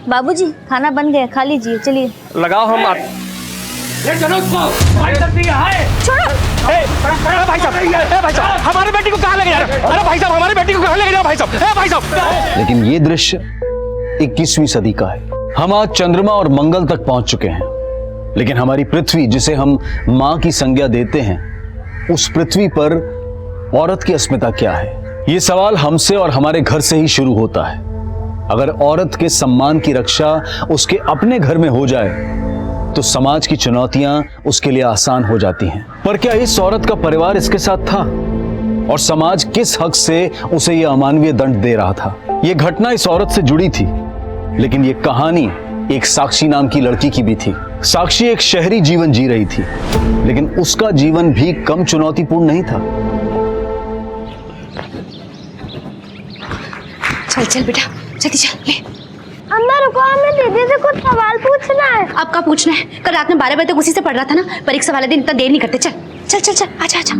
बाबूजी खाना बन गया, खा लीजिए। चलिए लगाओ हम छोड़ो। भाई साहब हमारे बेटी को कहाँ ले गया? अरे भाई साहब हमारी बेटी को कहाँ ले गया? भाई साहब। लेकिन ये दृश्य 21वीं सदी का है। हम आज चंद्रमा और मंगल तक पहुंच चुके हैं, लेकिन हमारी पृथ्वी, जिसे हम मां की संज्ञा देते हैं, उस पृथ्वी पर औरत की अस्मिता क्या है? ये सवाल हमसे और हमारे घर से ही शुरू होता है। अगर औरत के सम्मान की रक्षा उसके अपने घर में हो जाए तो समाज की चुनौतियां उसके लिए आसान हो जाती हैं। पर क्या इस औरत का परिवार इसके साथ था? और समाज किस हक से उसे यह अमानवीय दंड दे रहा था? यह घटना इस औरत से जुड़ी थी, लेकिन यह कहानी एक साक्षी नाम की लड़की की भी थी। साक्षी एक शहरी जीवन जी रही थी, लेकिन उसका जीवन भी कम चुनौतीपूर्ण नहीं था। चल चल बेटा, जल्दी चल ले। अम्मा रुको, हमें दीदी से कुछ सवाल पूछना है। अब का पूछना है? कल रात में 12 बजे तक उसी से पढ़ रहा था ना। परीक्षा वाले दिन इतना देर नहीं करते। चल चल चल चल, आजा आजा।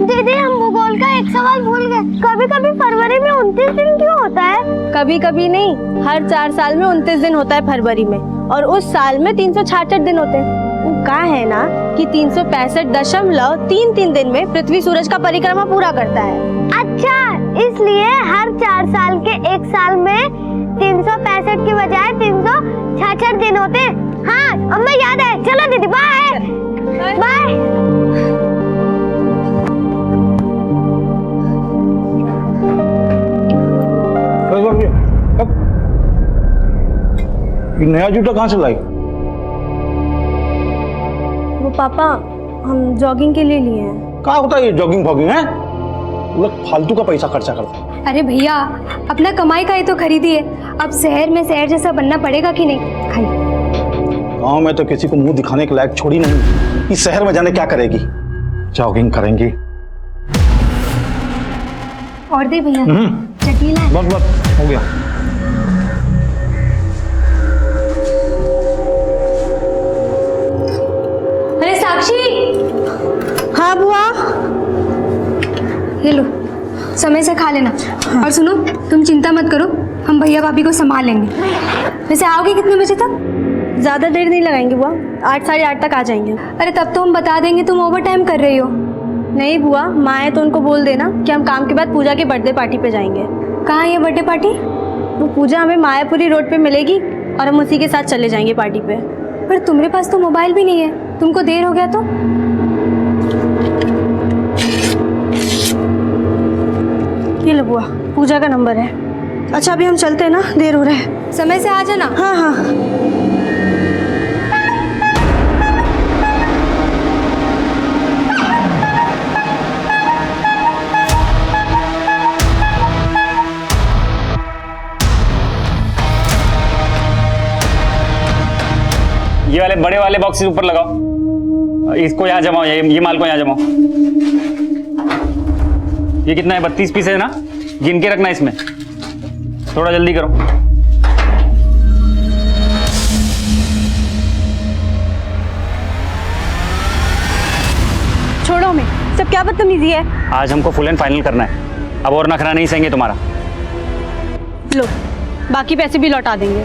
दीदी हम भूगोल का एक सवाल भूल गए। कभी कभी फरवरी में 29 दिन क्यों होता है? कभी कभी नहीं, हर 4 साल में 29 दिन होता है फरवरी में, और उस साल में 366 दिन होते हैं। वो कहा है ना कि 365.33 दिन में पृथ्वी सूरज का परिक्रमा पूरा करता है। अच्छा, इसलिए हर 4 साल के एक साल में 365 की बजाय 366 दिन होते हैं। हाँ अम्मा याद है। चलो दीदी, बाय बाय। नया जूता कहाँ से लाई? वो पापा हम जॉगिंग के लिए लिए हैं। क्या होता है ये जॉगिंग फॉगिंग है? लोग फालतू का पैसा खर्चा करते हैं। अरे भैया, अपना कमाई का ही तो खरीदिए। अब शहर में शहर जैसा बनना पड़ेगा कि नहीं? खाइए। गांव में तो किसी को मुंह दिखाने के लायक छोड़ी नहीं। इस शहर में जाने क्या करेगी? जॉगिंग करेंगी। और दे भैया, चटनी ला। बस हो गया। अरे साक्षी। हाँ बुआ। ये लो, समय से खा लेना। और सुनो, तुम चिंता मत करो, हम भैया भाभी को संभाल लेंगे। वैसे आओगे कितने बजे तक? ज़्यादा देर नहीं लगाएंगे बुआ, 8 साढ़े 8 तक आ जाएंगे। अरे तब तो हम बता देंगे तुम ओवर टाइम कर रही हो। नहीं बुआ, माँ है तो उनको बोल देना कि हम काम के बाद पूजा की बर्थडे पार्टी पे जाएंगे। कहाँ है ये बर्थडे पार्टी? वो पूजा हमें मायापुरी रोड पे मिलेगी और हम उसी के साथ चले जाएंगे पार्टी पे। पर तुम्हारे पास तो मोबाइल भी नहीं है, तुमको देर हो गया तो? ये लो बुआ, पूजा का नंबर है। अच्छा अभी हम चलते हैं ना, देर हो रहा है। समय से आ जाना। हाँ हाँ। ये वाले बड़े वाले बॉक्सेस ऊपर लगाओ। इसको यहाँ जमाओ, ये माल को यहाँ जमाओ। ये कितना है? 32 पीस है ना? गिन के रखना इसमें। थोड़ा जल्दी करो। छोड़ो हमें, सब क्या बदतमीजी है। आज हमको फुल एंड फाइनल करना है। अब और नखरा नहीं सहेंगे तुम्हारा। लो, बाकी पैसे भी लौटा देंगे।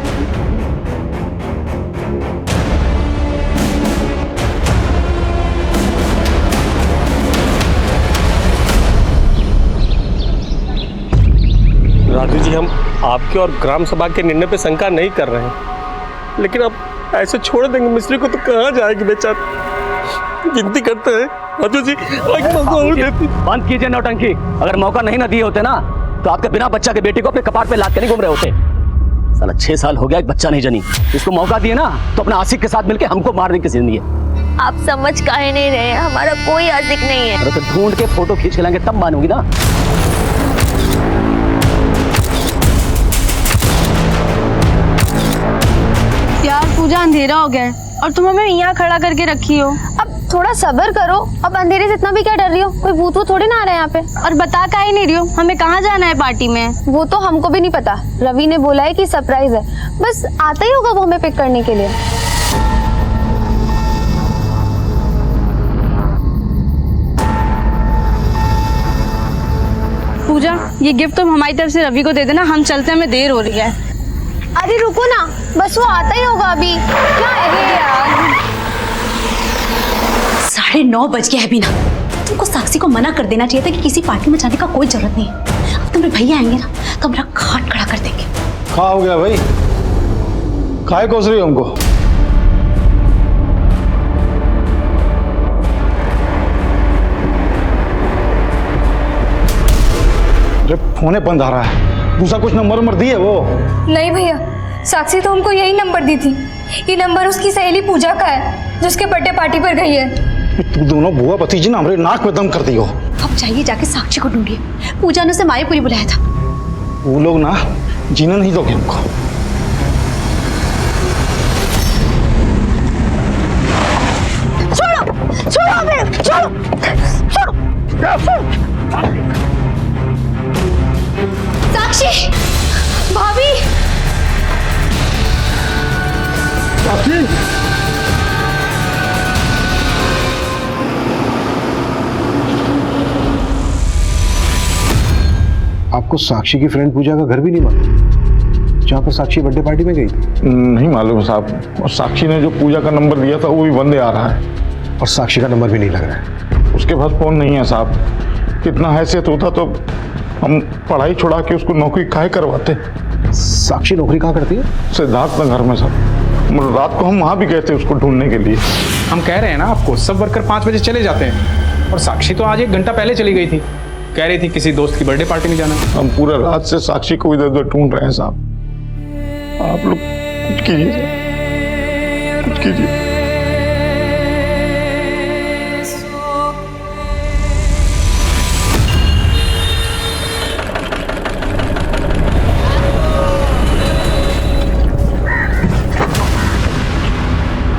राजू जी, हम आपके और ग्राम सभा के निर्णय पे शंका नहीं कर रहे हैं, लेकिन अब ऐसे छोड़ देंगे मिस्त्री को तो कहाँ जाएगी बेचारा? गिनती करते हैं राजू जी, बंद कीजिए नौटंकी। अगर मौका नहीं ना दिए होते ना तो आपके बिना बच्चा के बेटी को अपने कपाट पे लाद के नहीं घूम रहे होते। साला 6 साल हो गया, एक बच्चा नहीं जनी। इसको मौका दिए ना तो अपने आशिक के साथ मिलके हमको मारने की जिंदगी है। आप समझ काहे नहीं रहे? हमारा कोई आशिक नहीं है। अरे तो ढूंढ के फोटो खींच के लाएंगे तब मानूंगी ना। यार पूजा, अंधेरा हो गया है और तुम हमें यहाँ खड़ा करके रखी हो। अब थोड़ा सब्र करो। अब अंधेरे से इतना भी क्या डर रही हो? कोई भूत थोड़ी ना आ रहा है यहाँ पे। और बता का ही नहीं रही हो हमें कहाँ जाना है पार्टी में? वो तो हमको भी नहीं पता। रवि ने बोला है कि सरप्राइज है, बस आता ही होगा वो हमें पिक करने के लिए। पूजा, ये गिफ्ट तुम हमारी तरफ से रवि को दे देना, हम चलते हैं, हमें देर हो रही है। अरे रुको ना, बस वो आता ही होगा अभी। क्या है यार? 9:30 बज गया है बीना। तुमको साक्षी को मना कर देना चाहिए था कि किसी पार्टी में जाने का कोई जरूरत नहीं है। अब तुम्हारे भैया आएंगे ना तो मेरा घाट खड़ा कर देंगे। क्या हो गया भाई? काहे कोस रही हो हमको? अरे फोन बंद आ रहा है, दूसरा कुछ नंबर दिए वो? नहीं भैया, साक्षी तो हमको यही नंबर दी थी। ये नंबर उसकी सहेली पूजा का है, जो उसके बर्थडे पार्टी पर गई है। तू दोनों बुआ भतीजी ना हमारे नाक में दम कर दी हो। अब जाइए जाके साक्षी को ढूंढिए। पूजा ने उसे मायापुरी बुलाया था। वो लोग ना जीना नहीं दोगे हमको। छोड़ो फिर, छोड़ो। साक्षी, भाभी। साक्षी, आपको साक्षी की फ्रेंड पूजा का घर भी नहीं मालूम, जहाँ पर साक्षी बर्थडे पार्टी में गई थी? नहीं मालूम साहब। और साक्षी ने जो पूजा का नंबर दिया था वो भी बंद आ रहा है। और साक्षी का नंबर भी नहीं लग रहा है। उसके पास फोन नहीं है साहब। कितना हैसियत होता तो हम पढ़ाई छुड़ा के उसको नौकरी काहे करवाते। साक्षी नौकरी कहाँ करती है? सिद्धार्थ नगर में साहब। रात को हम वहाँ भी गए थे उसको ढूंढने के लिए। हम कह रहे हैं ना आपको, सब वर्कर 5 बजे चले जाते हैं और साक्षी तो आज 1 घंटा पहले चली गई थी। कह रही थी किसी दोस्त की बर्थडे पार्टी में जाना। हम पूरा रात से साक्षी को इधर उधर ढूंढ रहे हैं साहब। आप लोग कुछ कीजिए, कुछ कीजिए।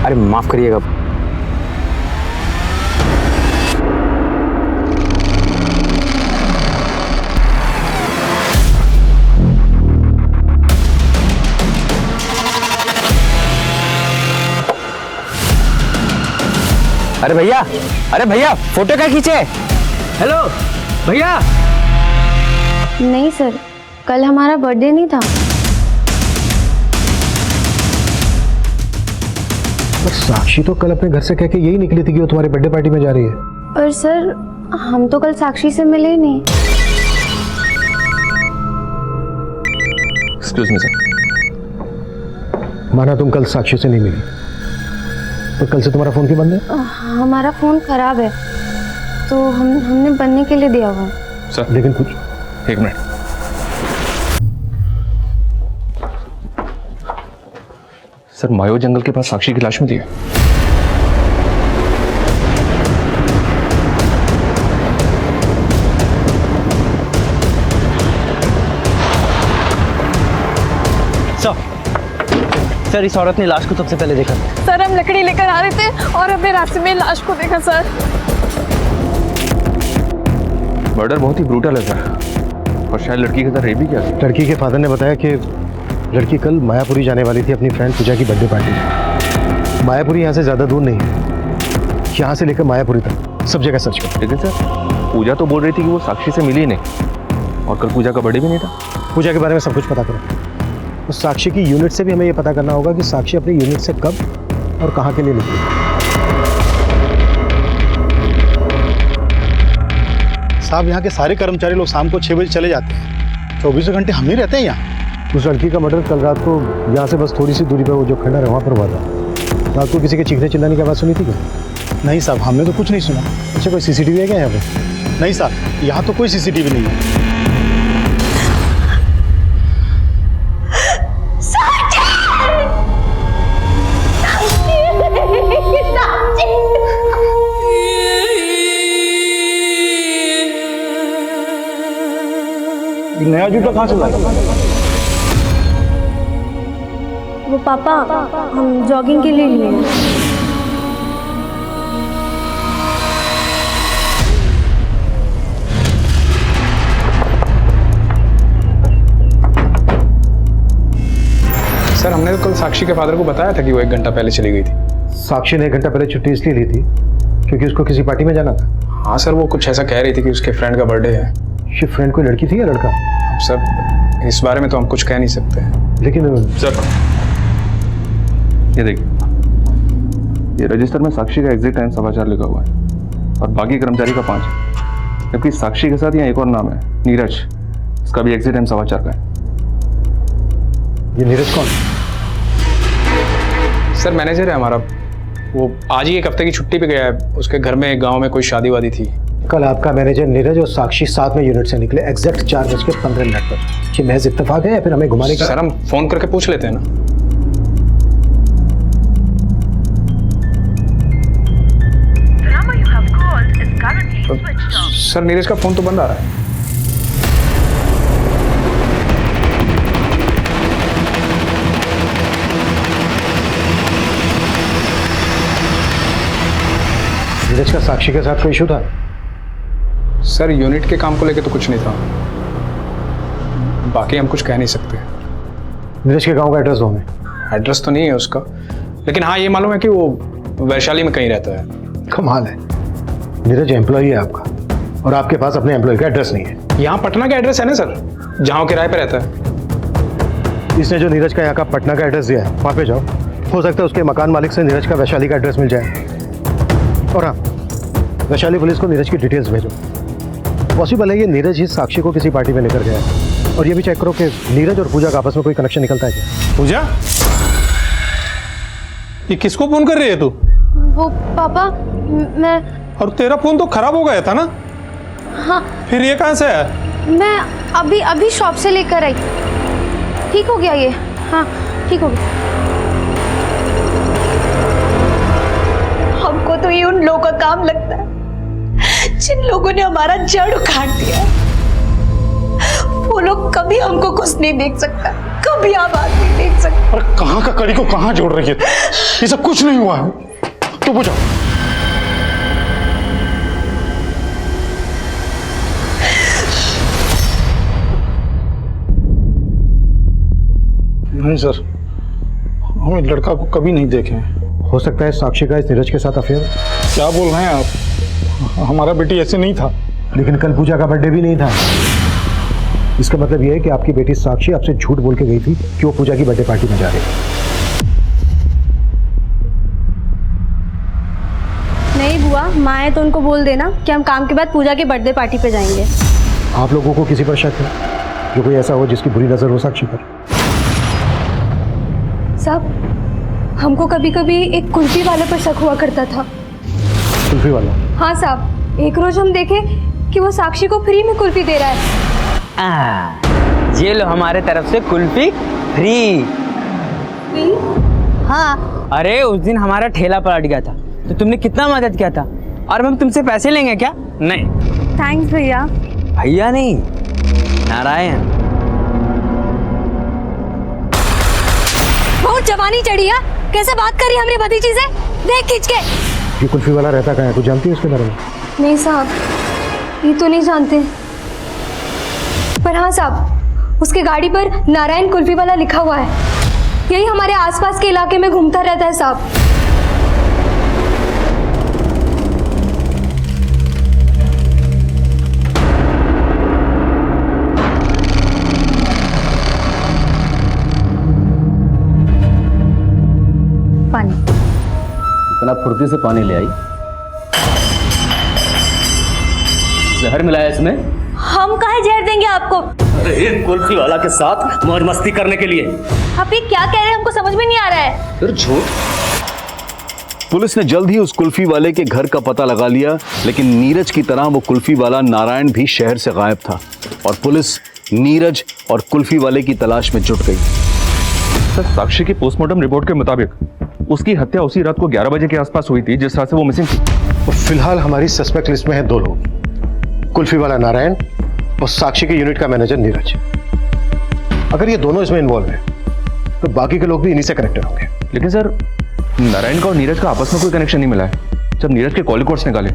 अरे माफ करिएगा। अरे भैया फोटो क्या खींचे? हेलो भैया। नहीं सर, कल हमारा बर्थडे नहीं था। पर साक्षी तो कल अपने घर से कह के यही निकली थी कि वो तुम्हारी बर्थडे पार्टी में जा रही है। पर सर, हम तो कल साक्षी से मिले ही नहीं। Excuse me sir. माना तुम कल साक्षी से नहीं मिली, तो कल से तुम्हारा फोन क्यों बंद है? हमारा फोन खराब है तो हमने बनने के लिए दिया हुआ है। सर लेकिन कुछ 1 मिनट। सर मायो जंगल के पास साक्षी की लाश मिली है। सर इस औरत ने लाश को सबसे पहले देखा। सर हम लकड़ी लेकर आ रहे थे और हमने रास्ते में लाश को देखा सर। मर्डर बहुत ही ब्रूटल है सर, और शायद लड़की के साथ रेप भी किया। लड़की के फादर ने बताया कि लड़की कल मायापुरी जाने वाली थी अपनी फ्रेंड पूजा की बर्थडे पार्टी में। मायापुरी यहाँ से ज़्यादा दूर नहीं है, यहाँ से लेकर मायापुरी तक सब जगह सर्च करो। लेकिन सर पूजा तो बोल रही थी कि वो साक्षी से मिली नहीं, और कल पूजा का बर्थडे भी नहीं था। पूजा के बारे में सब कुछ पता करो। तो साक्षी की यूनिट से भी हमें ये पता करना होगा कि साक्षी अपनी यूनिट से कब और कहाँ के लिए निकली। साहब यहाँ के सारे कर्मचारी लोग शाम को 6 बजे चले जाते हैं, 24 घंटे हम ही रहते हैं यहाँ। उस लड़की का मर्डर कल रात को यहाँ से बस थोड़ी सी दूरी पर वो जो खंडर है वहाँ पर हुआ था। रात को किसी के चीखने चिल्लाने की आवाज़ सुनी थी क्या? नहीं साहब, हमने तो कुछ नहीं सुना। अच्छा कोई सीसीटीवी है क्या यहाँ पे? नहीं साहब, यहाँ तो कोई सीसीटीवी नहीं है। नया जूता कहाँ से लाया? वो पापा हम जॉगिंग के लिए लिए हैं। सर हमने तो कल साक्षी के फादर को बताया था कि वो 1 घंटा पहले चली गई थी। साक्षी ने 1 घंटा पहले छुट्टी इसलिए ली थी क्योंकि उसको किसी पार्टी में जाना था। हाँ सर, वो कुछ ऐसा कह रही थी कि उसके फ्रेंड का बर्थडे है। ये फ्रेंड कोई लड़की थी या लड़का? अब सर इस बारे में तो हम कुछ कह नहीं सकते हैं। लेकिन सर ये देखिए, ये रजिस्टर में साक्षी का एग्जिट टाइम 4:15 लिखा हुआ है और बाकी कर्मचारी का 5, जबकि साक्षी के साथ यहाँ एक और नाम है नीरज, इसका भी एग्जिट टाइम 4:15 का है। ये नीरज कौन? सर मैनेजर है हमारा, वो आज ही 1 हफ्ते की छुट्टी पे गया है, उसके घर में गांव में कोई शादी वादी थी। कल आपका मैनेजर नीरज और साक्षी साथ में यूनिट से निकले एग्जैक्ट 4:15 पर। ये महज इत्तेफाक है या फिर हमें घुमाने का? सर हम फोन करके पूछ लेते हैं ना। सर नीरज का फोन तो बंद आ रहा है। नीरज का साक्षी के साथ कोई इशू था? सर यूनिट के काम को लेके तो कुछ नहीं था, बाकी हम कुछ कह नहीं सकते। नीरज के गांव का एड्रेस दो हमें। एड्रेस तो नहीं है उसका, लेकिन हाँ ये मालूम है कि वो वैशाली में कहीं रहता है। कमाल है, नीरज एम्प्लॉई है आपका और आपके पास अपने एम्प्लॉय का एड्रेस नहीं है। यहाँ पटना का एड्रेस है ना सर, जहाँ किराए पे रहता है। इसने जो नीरज का यहाँ का पटना का एड्रेस दिया है वहाँ पे जाओ, हो सकता है उसके मकान मालिक से नीरज का वैशाली का एड्रेस मिल जाए। और हाँ, वैशाली पुलिस को नीरज की डिटेल्स भेजो। पॉसिबल है ये नीरज ही साक्षी को किसी पार्टी में लेकर गया है। और ये भी चेक करो कि नीरज और पूजा का आपस में कोई कनेक्शन निकलता है क्या। पूजा, ये किसको फोन कर रही है तू? वो पापा, मैं और तेरा फोन तो खराब हो गया था ना? हाँ, फिर ये कहाँ से है? मैं अभी शॉप से लेकर आई, ठीक हो गया ये। हाँ ठीक हो गया। हमको तो ये उन लोगों का काम लगता है जिन लोगों ने हमारा जड़ उखाड़ दिया। वो लोग कभी हमको खुश नहीं देख सकता, कभी आबाद नहीं देख सकता। अरे कहाँ का कड़ी को कहाँ जोड़ रही है? ये सब कुछ नहीं हुआ है। तो पूछो। नहीं सर, हम इस लड़का को कभी नहीं देखे। हो सकता है साक्षी का इस नीरज के साथ अफेयर। क्या बोल रहे हैं आप? हमारा बेटी ऐसे नहीं था। लेकिन कल पूजा का बर्थडे भी नहीं था। इसका मतलब यह है कि आपकी बेटी साक्षी आपसे झूठ बोल के गई थी कि वो पूजा की बर्थडे पार्टी में जा रही है। नहीं बुआ, माँ है तो उनको बोल देना कि हम काम के बाद पूजा के बर्थडे पार्टी पे जाएंगे। आप लोगों को किसी पर शक है जो कोई ऐसा हो जिसकी बुरी नजर हो साक्षी पर? साहब, हमको कभी कभी एक कुल्फी वाले पर शक हुआ करता था। कुल्फी वाला? हाँ साहब, एक रोज हम देखे कि वो साक्षी को फ्री में कुल्फी दे रहा है। ये लो हमारे तरफ से कुल्फी फ्री। हाँ, अरे उस दिन हमारा ठेला पलट गया था तो तुमने कितना मदद किया था, और हम तुमसे पैसे लेंगे क्या? नहीं। थैंक्स भैया। भैया नहीं, नारायण। बहुत जवानी चढ़ी है, कैसे बात करी हमारी भतीजी से, देख खींच के। ये कुल्फी वाला रहता कहाँ है, कुछ जानती है उसके बारे में? नहीं साहब, ये तो नहीं जानते, पर हाँ साहब, उसके गाड़ी पर नारायण कुल्फी वाला लिखा हुआ है। यही हमारे आसपास के इलाके में घूमता रहता है साहब। पानी। इतना फुर्ती से पानी ले आई, जहर मिलाया इसमें? हम काहे जहर देंगे आपको? अरे एक कुल्फी वाला के साथ मौज मस्ती करने के लिए। आप ये क्या कह रहे हैं, हमको समझ में नहीं आ रहा है। फिर झूठ। पुलिस ने जल्द ही उस कुल्फी वाले के घर का पता लगा लिया, लेकिन नीरज की तरह वो कुल्फी वाला नारायण भी शहर से गायब था और पुलिस नीरज और कुल्फी वाले की तलाश में जुट गई। सर, साक्षी की पोस्टमार्टम रिपोर्ट के मुताबिक उसकी हत्या उसी रात को 11 बजे के आसपास हुई थी जिस रात से वो मिसिंग थी। और फिलहाल हमारी सस्पेक्ट लिस्ट में है 2 लोग, कुल्फी वाला नारायण और साक्षी के यूनिट का मैनेजर नीरज। अगर ये दोनों इसमें इन्वॉल्व हैं तो बाकी के लोग भी इन्हीं से कनेक्टेड होंगे। लेकिन सर, नारायण का और नीरज का आपस में कोई कनेक्शन नहीं मिला है। जब नीरज के कॉल रिकॉर्ड्स निकाले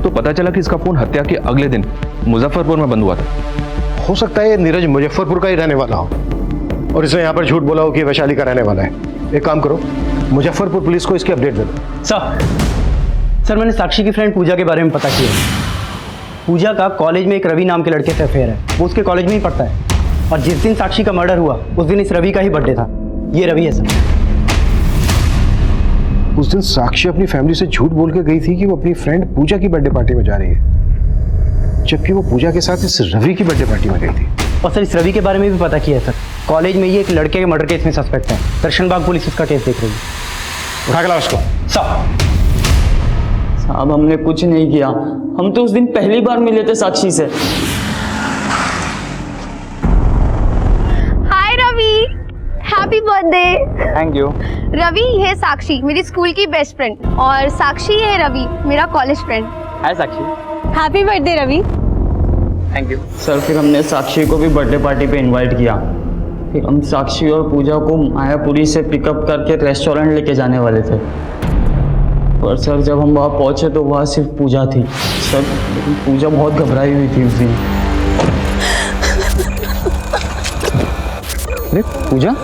तो पता चला कि इसका फोन हत्या के अगले दिन मुजफ्फरपुर में बंद हुआ था। हो सकता है ये नीरज मुजफ्फरपुर का ही रहने वाला हो और इसने यहाँ पर झूठ बोला हो कि वैशाली का रहने वाला है। एक काम करो, मुजफ्फरपुर पुलिस को इसकी अपडेट दे दो। सर मैंने साक्षी की फ्रेंड पूजा के बारे में पता किया। पूजा का कॉलेज में एक रवि नाम के लड़के से अफेयर है, वो उसके कॉलेज में ही पढ़ता है। और जिस दिन साक्षी का मर्डर हुआ उस दिन इस रवि का ही बर्थडे था। ये रवि है सर। उस दिन साक्षी अपनी फैमिली से झूठ बोल के गई थी कि वो अपनी फ्रेंड पूजा की बर्थडे पार्टी में जा रही है, जबकि वो पूजा के साथ इस रवि की बर्थडे पार्टी में गई थी। और सर इस रवि के बारे में भी पता किया है सर। कॉलेज में ये एक लड़के के मर्डर केस में सस्पेक्ट है। दर्शनबाग पुलिस उसका केस देख रही है। उठा के लाओ उसको। साहब हमने कुछ नहीं किया, हम तो उस दिन पहली बार मिले थे साक्षी से। Hi Ravi, happy birthday. Thank you. Ravi ये साक्षी मेरी स्कूल की बेस्ट फ्रेंड, और साक्षी है रवि मेरा college friend. Hi Sakshi. Happy birthday Ravi. Thank you sir. फिर हमने साक्षी को भी बर्थडे पार्टी पे इनवाइट किया। फिर हम साक्षी और पूजा को मायापुरी से पिकअप करके रेस्टोरेंट लेके जाने वाले थे, पर सर जब हम वहाँ पहुँचे तो वहाँ सिर्फ पूजा थी सर। लेकिन पूजा बहुत घबराई हुई थी उस दिन। अरे पूजा,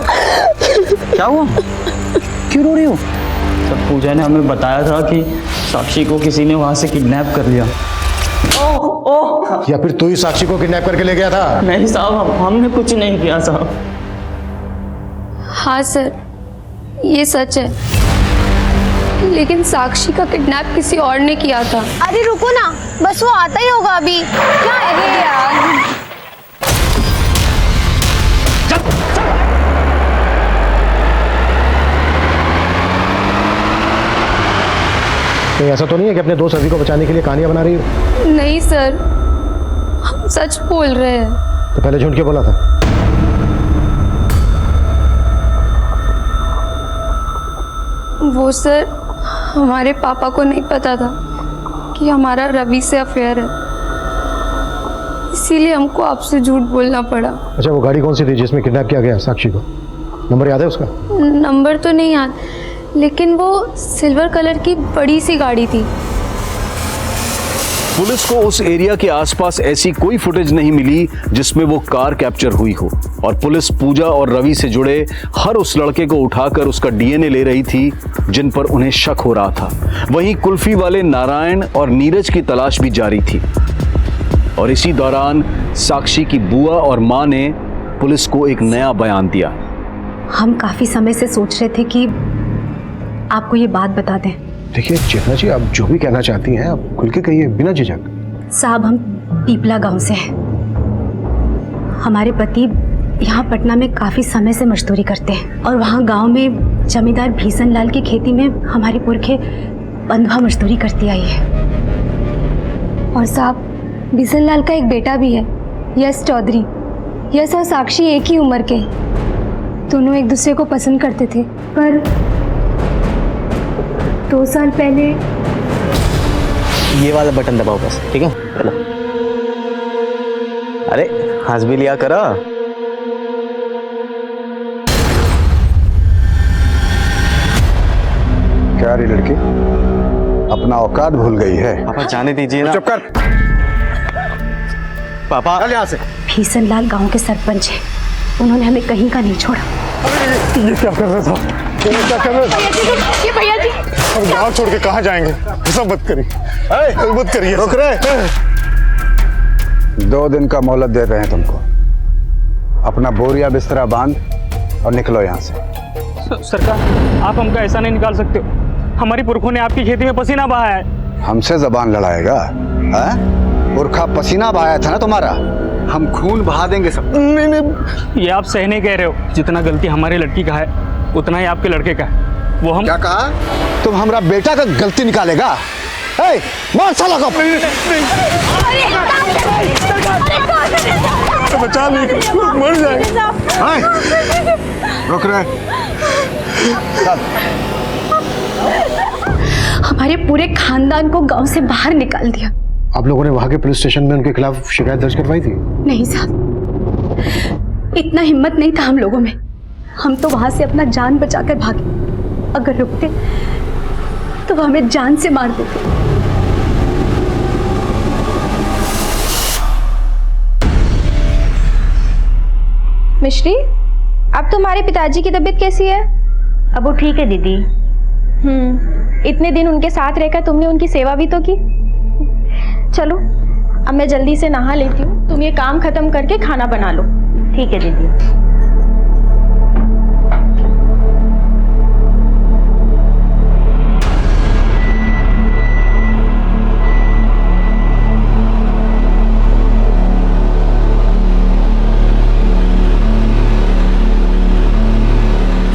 क्या हुआ? क्यों रो रही हो? सर पूजा ने हमें बताया था कि साक्षी को किसी ने वहाँ से किडनैप कर लिया। या फिर तू ही साक्षी को किडनैप करके ले गया था? नहीं साहब, हमने कुछ नहीं किया साहब। हाँ सर, ये सच है, लेकिन साक्षी का किडनैप किसी और ने किया था। अरे रुको ना, बस वो आता ही होगा अभी। क्या है यार? कहीं ऐसा तो नहीं है कि अपने दोस्त रवि को बचाने के लिए कहानियां बना रही हो? नहीं सर, हम सच बोल रहे हैं। तो पहले झूठ क्यों बोला था? वो सर, हमारे पापा को नहीं पता था कि हमारा रवि से अफेयर है, इसीलिए हमको आपसे झूठ बोलना पड़ा। अच्छा, वो गाड़ी कौन सी थी जिसमें किडनैप किया गया साक्षी को? नंबर याद है उसका? नंबर तो नहीं याद, लेकिन वो सिल्वर कलर की बड़ी सी गाड़ी थी। पुलिस को उस एरिया के आसपास ऐसी कोई फुटेज नहीं मिली जिसमें वो कार कैप्चर हुई हो, और पुलिस पूजा और रवि से जुड़े हर उस लड़के को उठाकर उसका डीएनए ले रही थी जिन पर उन्हें शक हो रहा था। वहीं कुल्फी वाले नारायण और नीरज की तलाश भी जारी थी, और इसी दौरान साक्षी की बुआ और मां ने पुलिस को एक नया बयान दिया। हम काफी समय से सोच रहे थे कि आपको ये बात बता दें। देखिए चेतना जी, आप जो भी कहना चाहती हैं आप खुल के कहिए, बिना झिझक। साहब, हम पीपला गांव से हैं। हमारे पति यहाँ पटना में काफी समय से मजदूरी करते हैं, और वहाँ गांव में जमींदार भीषण लाल की खेती में हमारी पुरखे बंधुआ मजदूरी करती आई है। और साहब, भीषण लाल का एक बेटा भी है, यश चौधरी। यश और साक्षी एक ही उम्र के, दोनों एक दूसरे को पसंद करते थे, पर 2 साल पहले। ये वाला बटन दबाओ बस, ठीक है? चलो। अरे हंस भी लिया करो। क्या रही लड़की अपना औकात भूल गई है? पापा जाने दीजिए ना। चुप कर पापा। चल यहाँ से। भीषण लाल गाँव के सरपंच हैं, उन्होंने हमें कहीं का नहीं छोड़ा। ये क्या कर रहा था? ये क्या कर रहा था? ये भैया जी, हम गाँव छोड़ के कहाँ जाएंगे? ऐसा मत करिए, मत करिए। रुक रहे। 2 दिन का मोहलत दे रहे हैं तुमको। अपना बोरिया बिस्तरा बांध और निकलो यहाँ से। सरकार, आप हमका ऐसा नहीं निकाल सकते हो। हमारी पुरखों ने आपकी खेती में पसीना बहाया है। हमसे जबान लड़ाएगा? पुरखा पसीना बहाया था ना तुम्हारा, हम खून बहा देंगे सब। नहीं नहीं, ये आप सही नहीं कह रहे हो। जितना गलती हमारे लड़की का है उतना ही आपके लड़के का है। वो हम क्या कहा? तुम हमारा बेटा का गलती निकालेगा? मार साला को। बचा नहीं, मर जाएगा। रुक रहे। हमारे पूरे खानदान को गांव से बाहर निकाल दिया। आप लोगों ने वहां के पुलिस स्टेशन में उनके खिलाफ शिकायत दर्ज करवाई थी? नहीं साहब, इतना हिम्मत नहीं था हम लोगों में। हम तो वहां से अपना जान बचाकर भागे। अगर रुकते तो वो हमें जान से मार देते। मिश्री, अब तुम्हारे पिताजी की तबीयत कैसी है? अब वो ठीक है दीदी। इतने दिन उनके साथ रहकर तुमने उनकी सेवा भी तो की। चलो, अब मैं जल्दी से नहा लेती हूँ, तुम ये काम खत्म करके खाना बना लो। ठीक है दीदी।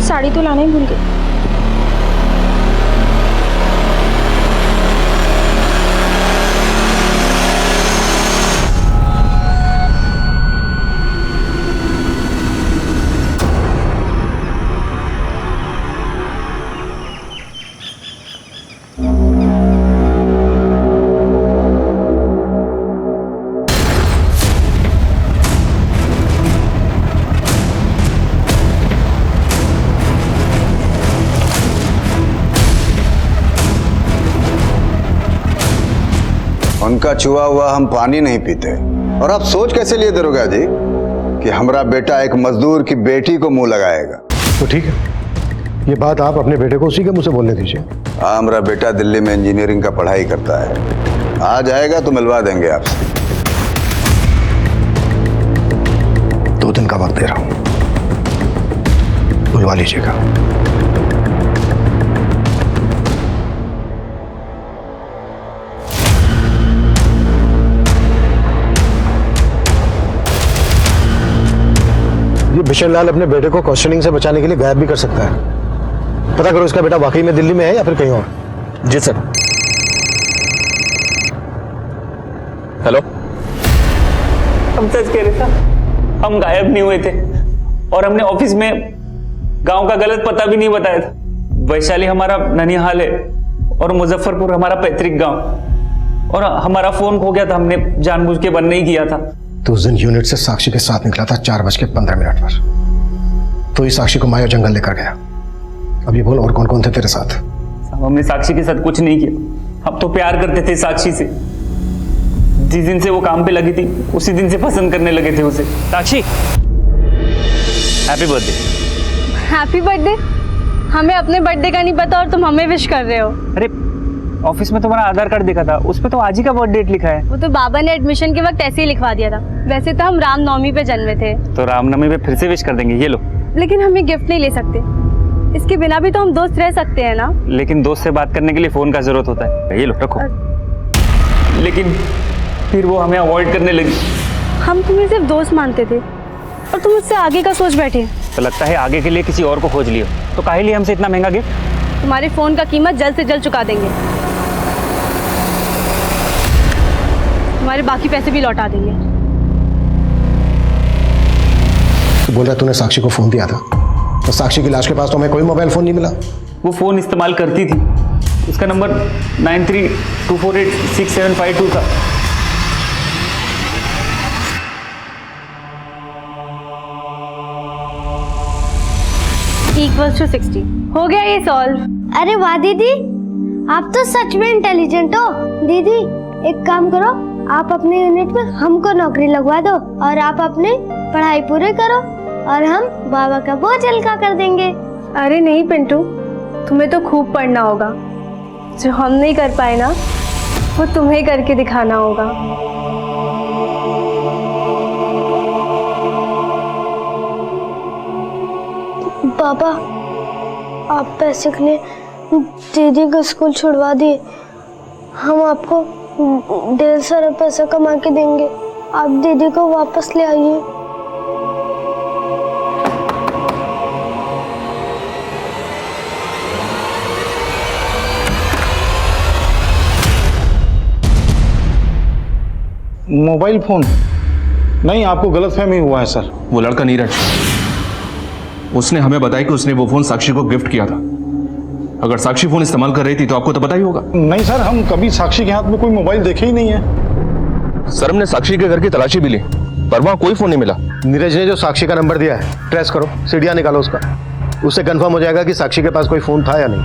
साड़ी तो लाना ही भूल गई। उनका छुआ हुआ हम पानी नहीं पीते। और आप सोच कैसे लिए दरोगा जी कि हमारा बेटा एक मजदूर की बेटी को मुंह लगाएगा? तो ठीक है, ये बात आप अपने बेटे को उसी के मुंह से बोलने दीजिए। हाँ, हमारा बेटा दिल्ली में इंजीनियरिंग का पढ़ाई करता है, आ जाएगा तो मिलवा देंगे आपसे। 2 दिन का वक्त दे रहा हूं, बुलवा लीजिएगा। ये बिशन लाल अपने बेटे को क्वेश्चनिंग से बचाने के लिए गायब भी कर सकता है। पता करो इसका बेटा वाकई में दिल्ली में है या फिर कहीं और। जी सर। हेलो, हम सच कह रहे थे, हम गायब नहीं हुए थे और हमने ऑफिस में गांव का गलत पता भी नहीं बताया था। वैशाली हमारा ननिहाल है और मुजफ्फरपुर हमारा पैतृक गांव, और हमारा फोन खो गया था, हमने जानबूझ के बंद नहीं किया था। तो उस दिन यूनिट से साक्षी के साथ निकला था 4:15 पर। तो इस साक्षी को माया जंगल लेकर गया। अब ये बोल, और कौन कौन थे तेरे साथ? हमने साक्षी के साथ कुछ नहीं किया। हम तो प्यार करते थे साक्षी से। जिस दिन से वो काम पे लगी थी उसी दिन से पसंद करने लगे थे उसे। साक्षी, हैप्पी बर्थडे। Happy birthday? हमें अपने बर्थडे का नहीं पता और तुम हमें विश कर रहे हो। अरे ऑफिस में तुम्हारा आधार कार्ड देखा था, उस पे तो आज ही का बर्थ डेट लिखा है। वो तो बाबा ने एडमिशन के वक्त ऐसे ही लिखवा दिया था। वैसे तो हम रामनवमी पे जन्मे थे। तो रामनवमी पे फिर से विश कर देंगे, ये लो। लेकिन हम ये गिफ्ट नहीं ले सकते, इसके बिना भी तो हम दोस्त रह सकते हैं ना। लेकिन दोस्त से बात करने के लिए फोन का जरूरत होता है, ये लो रखो। लेकिन फिर वो हमें अवॉइड करने लगी। हम तुम्हें सिर्फ दोस्त मानते थे और तुम उससे आगे का सोच बैठे। तो लगता है आगे के लिए किसी और को खोज लियो। तो काहे लिए हमसे इतना महंगा गिफ्ट? तुम्हारे फोन का कीमत जल्द से जल्द चुका देंगे, तुम्हारे बाकी पैसे भी लौटा देंगे। तो बोल रहा तूने साक्षी को फोन दिया था, तो साक्षी की लाश के पास तो हमें कोई मोबाइल फोन नहीं मिला। वो फोन इस्तेमाल करती थी, उसका नंबर 93248675 था। = 60 हो गया ये सॉल्व। अरे वाह दीदी, आप तो सच में इंटेलिजेंट हो। दीदी एक काम करो, आप अपने यूनिट में हमको नौकरी लगवा दो और आप अपनी पढ़ाई पूरी करो और हम बाबा का बोझ हल्का कर देंगे। अरे नहीं पिंटू, तुम्हें तो खूब पढ़ना होगा। जो हम नहीं कर पाए ना, वो तुम्हें करके दिखाना होगा। पापा, आप पैसे के लिए दीदी को स्कूल छुड़वा दिए। हम आपको ढेर सारा पैसा कमा के देंगे, आप दीदी को वापस ले आइए। Mobile phone? नहीं, आपको गलतफहमी हुआ है सर। वो लड़का नीरज, उसने हमें बताया कि उसने वो फोन साक्षी को गिफ्ट किया था। अगर साक्षी फोन इस्तेमाल कर रही थी तो आपको तो पता ही होगा। नहीं सर, हम कभी साक्षी के हाथ में कोई मोबाइल देखे ही नहीं है। सर, हमने साक्षी के घर की तलाशी भी ली पर वहां कोई फोन नहीं मिला। नीरज ने जो साक्षी का नंबर दिया है, ट्रेस करो, सीढ़ियां निकालो उसका। उससे कंफर्म हो जाएगा कि साक्षी के पास कोई फोन था या नहीं।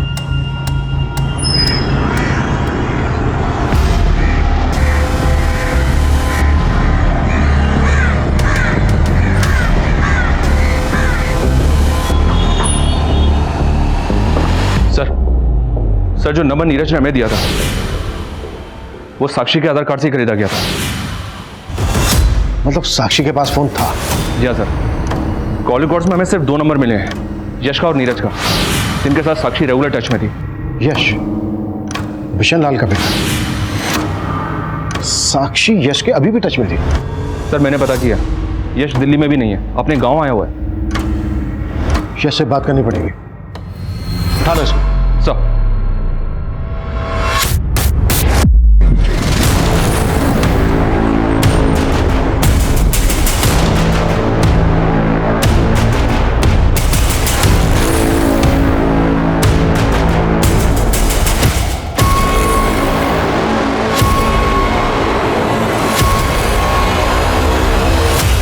सर, जो नंबर नीरज ने हमें दिया था वो साक्षी के आधार कार्ड से खरीदा गया था। मतलब साक्षी के पास फोन था? जी हाँ सर, कॉल रिकॉर्ड्स में हमें सिर्फ 2 नंबर मिले हैं, यश का और नीरज का, जिनके साथ साक्षी रेगुलर टच में थी। यश बिशन लाल का बेटा? साक्षी यश के अभी भी टच में थी? सर मैंने पता किया, यश दिल्ली में भी नहीं है, अपने गांव आया हुआ है। यश से बात करनी पड़ेगी। हाँ सर।